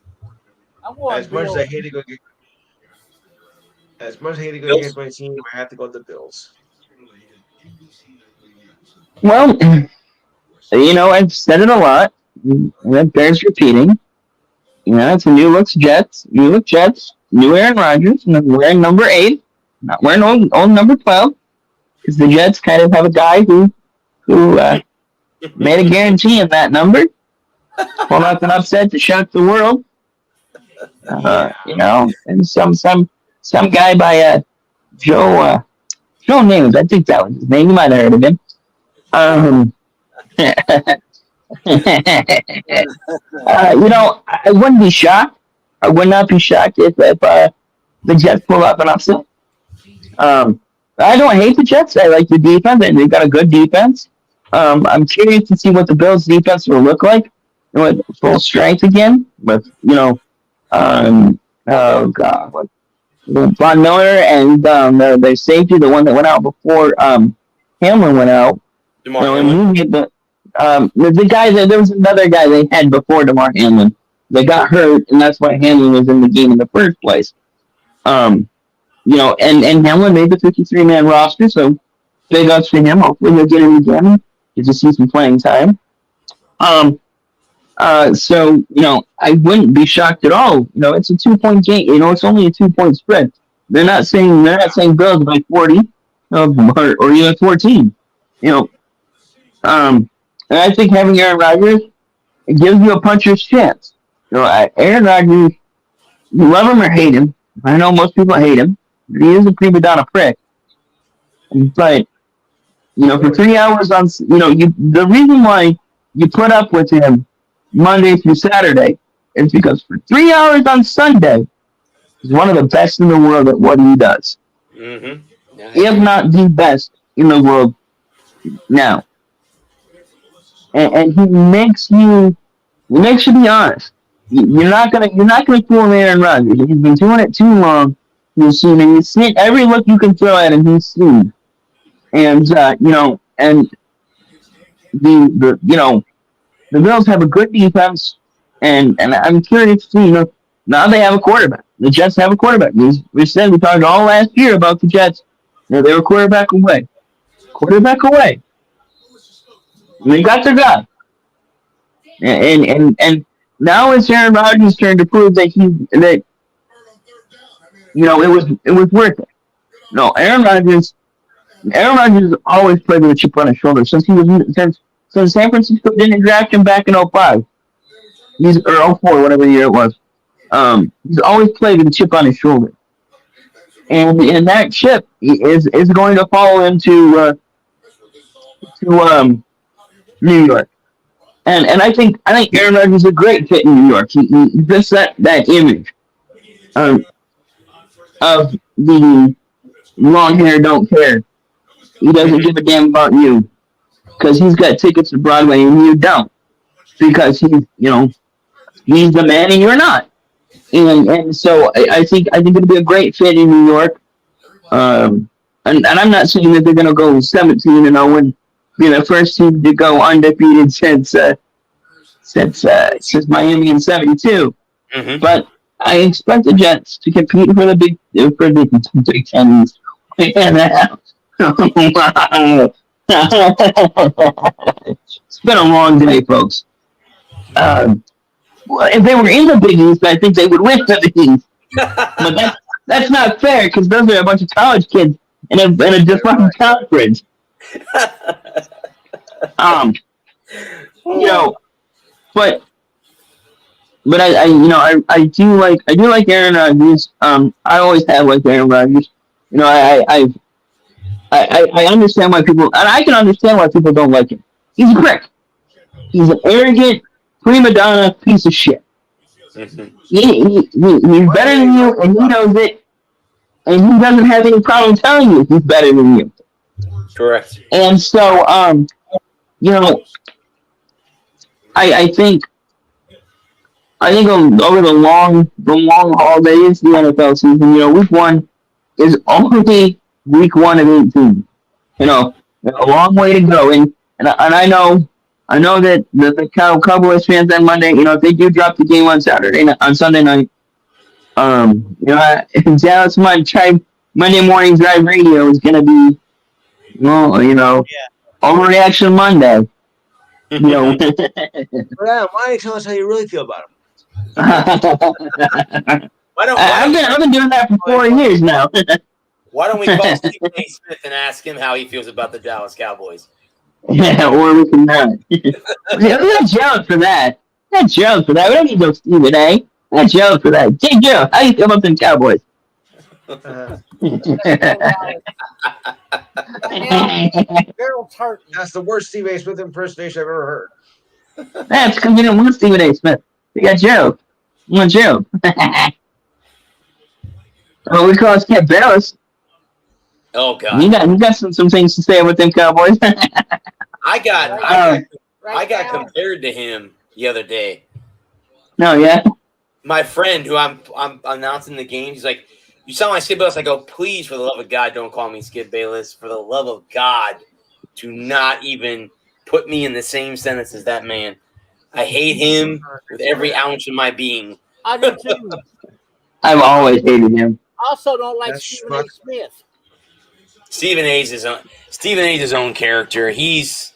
As much as I hate to go against my team, I have to go with the Bills. Well, I've said it a lot. That bears repeating. It's a new look Jets, new Aaron Rodgers, and I'm wearing number 8, not wearing old number 12, because the Jets kind of have a guy who made a guarantee in that number, pulled off an upset to shock the world. And some guy by Joe Names, I think that was his name. You might have heard of him. I wouldn't be shocked. I would not be shocked if the Jets pull up an upset. I don't hate the Jets. I like the defense, and they've got a good defense. I'm curious to see what the Bills' defense will look like with full strength again. With Von Miller and their safety, the one that went out before Hamlin went out. The guy there was another guy they had before DeMar Hamlin. They got hurt, and that's why Hamlin was in the game in the first place. And Hamlin made the 53-man roster, so big ups to him. Hopefully he'll get in again. Get to see some playing time. So I wouldn't be shocked at all. It's a 2-point game. It's only a 2-point spread. They're not saying Bills by 40, or even 14. And I think having Aaron Rodgers, it gives you a puncher's chance. Aaron Rodgers, you love him or hate him. I know most people hate him, but he is a prima donna prick. But for 3 hours on, the reason why you put up with him Monday through Saturday is because for 3 hours on Sunday, he's one of the best in the world at what he does. Mm-hmm. If not the best in the world now. And he makes you be honest. You're not gonna fool Aaron Rodgers. He's been doing it too long. You've seen him. You've seen every look you can throw at him. He's seen. And and the Bills have a good defense, and I'm curious to see. Now they have a quarterback. The Jets have a quarterback. We talked all last year about the Jets. They were quarterback away. They got their guy. And now it's Aaron Rodgers' turn to prove that it was worth it. No, Aaron Rodgers always played with a chip on his shoulder since San Francisco didn't draft him back in 05. Or 04, whatever year it was. He's always played with a chip on his shoulder. And that chip is going to follow him to New York. And I think Aaron Rodgers is a great fit in New York. He fits that image of the long hair, don't care. He doesn't give a damn about you because he's got tickets to Broadway and you don't, because he's the man and you're not. And so I think it'll be a great fit in New York. And I'm not saying that they're going to go 17-0 and be the first team to go undefeated since Miami in '72. Mm-hmm. But I expect the Jets to compete for the Big Ten. It's been a long day, folks. If they were in the Big East, I think they would win the Big East. But that's not fair, because those are a bunch of college kids in a different conference. But I do like Aaron Rodgers. I always have liked Aaron Rodgers. I understand why people, and I can understand why people don't like him. He's a prick. He's an arrogant prima donna piece of shit. Mm-hmm. He's better than you, and he knows it. and he doesn't have any problem telling you he's better than you. Correct. And so, you know, I think over the long haul that is the NFL season, you know, week 1 is only week 1 of 18. You know, a long way to go, and I know that the Cowboys fans on Monday, you know, if they do drop the game on Sunday night, you know, Dallas Monday morning drive radio is gonna be, well, you know, overreaction Monday. You know, Brad, why don't you tell us how you really feel about him? I've been doing that for 4 years now. Why don't we call Stephen A. Smith and ask him how he feels about the Dallas Cowboys? Yeah, or we can not. We're not jealous for that. Not jealous for that. We don't need no Stephen A. Not jealous for that. Hey, Joe, how you feel about them Cowboys? Gerald's hurt. That's the worst Steve A. Smith impersonation I've ever heard. That's because we didn't want Stephen A. Smith. We got Joe. We want Joe. Well, we call us Cat Bellis. Oh God! You got some things to say with them Cowboys. I got compared to him the other day. No, yeah. My friend, who I'm announcing the game, he's like, "You sound like Skip Bayless." I go, "Please, for the love of God, don't call me Skip Bayless. For the love of God, do not even put me in the same sentence as that man. I hate him with every ounce of my being." I do too. I've always hated him. I also don't like Stephen A. Smith. Stephen A's his own character. He's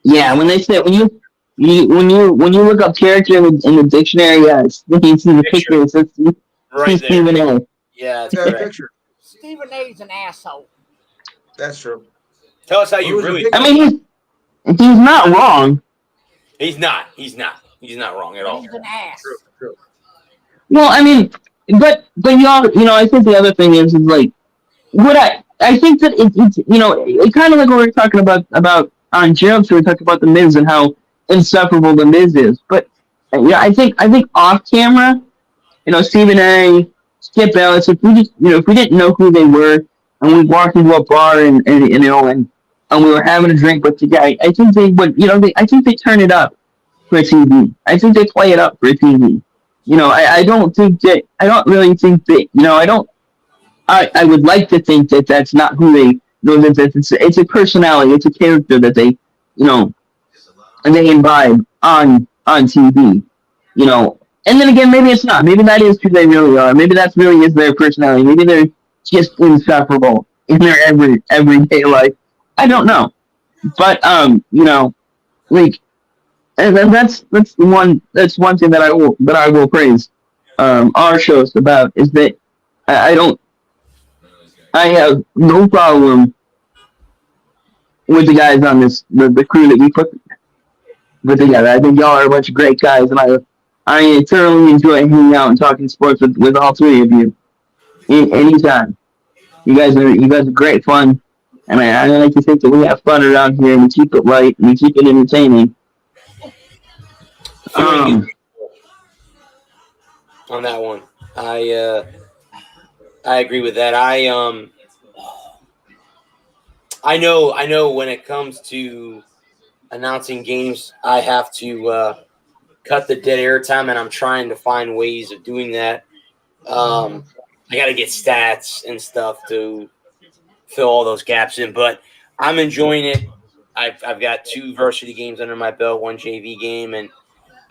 when they say when you look up character in the dictionary, he's in the picture. It's right there. Stephen A. Yeah, that's Got a correct. picture. Stephen A's an asshole. That's true. Tell us how you really. I mean, he's not wrong. He's not wrong at all. He's an ass. True. Well, I mean, but y'all, you know, I think the other thing is like what I think that it's you know, it kind of like what we were talking about on Gerald, so we talked about the Miz and how insufferable the Miz is. But yeah, I think off camera, you know, Stephen A., Skip Bayless, if we didn't know who they were and we walked into a bar and we were having a drink with the guy, I think they would, you know, I think they turn it up for TV. I think they play it up for TV. You know, I don't really think that, you know, I would like to think that that's not who they, you know, that it's a personality, it's a character that they, you know, and they imbibe on TV, you know. And then again, maybe it's not. Maybe that is who they really are. Maybe that really is their personality. Maybe they're just insufferable in their everyday life. I don't know. But you know, like, and that's one thing that I will praise our shows about is that I have no problem with the guys on the crew that we put together. I think y'all are a bunch of great guys, and I thoroughly enjoy hanging out and talking sports with all three of you. Anytime. You guys are great fun, and I like to think that we have fun around here, and we keep it light, and we keep it entertaining. On that one, I agree with that. I know when it comes to announcing games, I have to cut the dead air time, and I'm trying to find ways of doing that. I got to get stats and stuff to fill all those gaps in, but I'm enjoying it. I've got 2 varsity games under my belt, 1 JV game, and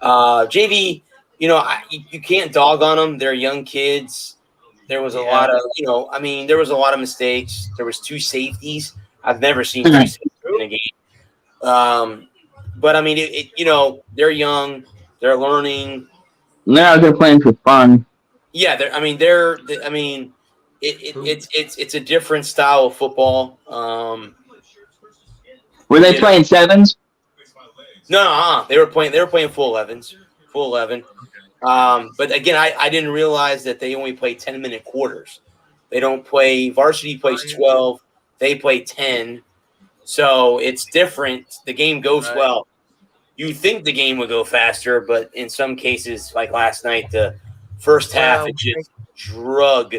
JV, you know, you can't dog on them. They're young kids. There was a lot of, you know, I mean, there was a lot of mistakes. There was 2 safeties. I've never seen 2 safeties in a game. But I mean, you know, they're young. They're learning. Now they're playing for fun. Yeah, it's a different style of football. Were they playing sevens? No, they were playing full 11s, full 11. But again, I didn't realize that they only play 10-minute quarters. They don't play. Varsity plays 12. They play 10. So it's different. The game goes well. You think the game would go faster, but in some cases, like last night, the first half it just drug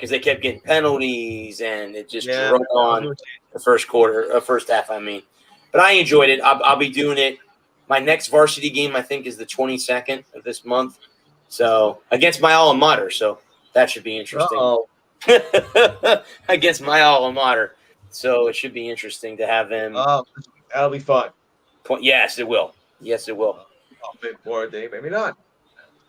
because they kept getting penalties and it just Yeah, drug on the first half. I mean, but I enjoyed it. I'll be doing it. My next varsity game, I think, is the 22nd of this month. So against my alma mater. So that should be interesting. Uh-oh. Against my alma mater. So it should be interesting to have them. Oh, that'll be fun. Yes, it will. Yes, it will. Maybe not.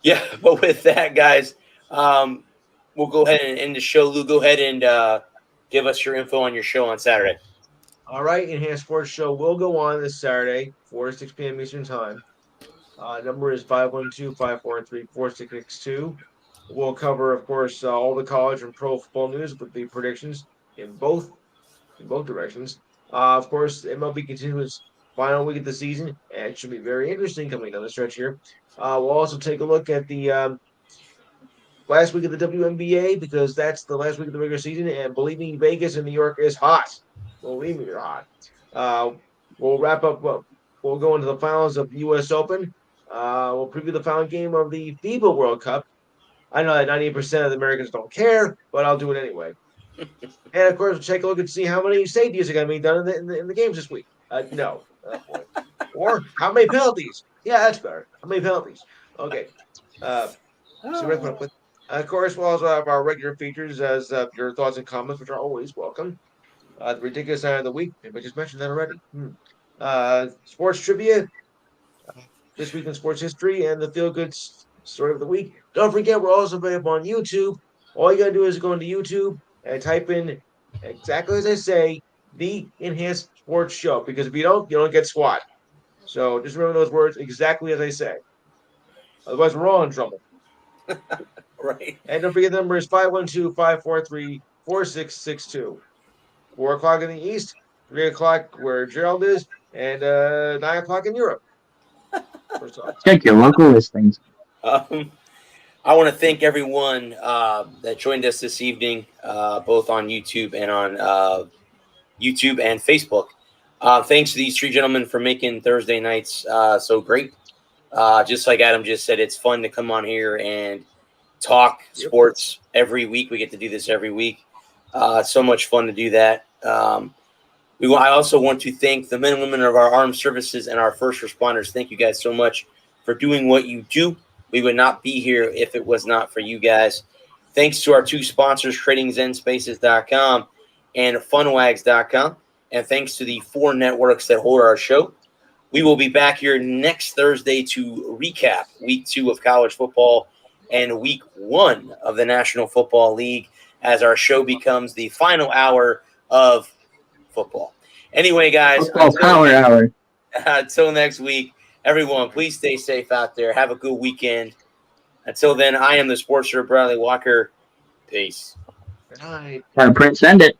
Yeah, but with that, guys, we'll go ahead and end the show. Lou, go ahead and give us your info on your show on Saturday. All right, Enhanced Sports Show will go on this Saturday, 4 to 6 p.m. Eastern Time. Number is 512-543-4662. We'll cover, of course, all the college and pro football news with the predictions in both directions. Of course, MLB continues final week of the season, and it should be very interesting coming down the stretch here. We'll also take a look at the last week of the WNBA because that's the last week of the regular season, and believe me, Vegas and New York is hot. Believe me, they're hot. We'll wrap up. We'll go into the finals of the U.S. Open. We'll preview the final game of the FIBA World Cup. I know that 98% of the Americans don't care, but I'll do it anyway. And of course, we'll take a look and see how many safeties are going to be done in the games this week. No. Or how many penalties? Yeah, that's better. How many penalties? Okay. So of course, we'll also have our regular features as your thoughts and comments, which are always welcome. The ridiculous sign of the week. Maybe I just mentioned that already. Sports trivia. This week in sports history and the feel-good story of the week. Don't forget, we're also available on YouTube. All you got to do is go into YouTube and type in exactly as I say, the Enhanced Sports Show. Because if you don't get squat. So just remember those words exactly as I say. Otherwise, we're all in trouble. Right. And don't forget the number is 512-543-4662. 4 o'clock in the East, 3 o'clock where Gerald is, and 9 o'clock in Europe. Check your local listings. I want to thank everyone that joined us this evening, both on YouTube and on YouTube and Facebook. Thanks to these three gentlemen for making Thursday nights so great. Just like Adam just said, it's fun to come on here and talk sports every week. We get to do this every week. So much fun to do that. I also want to thank the men and women of our armed services and our first responders. Thank you guys so much for doing what you do. We would not be here if it was not for you guys. Thanks to our two sponsors, TradingZenSpaces.com and FunWags.com. And thanks to the 4 networks that hold our show. We will be back here next Thursday to recap week 2 of college football and week 1 of the National Football League as our show becomes the final hour of football. Anyway, guys, until next week, everyone, please stay safe out there. Have a good weekend. Until then, I am the sports star, Bradley Walker. Peace. Good night. Print, send it.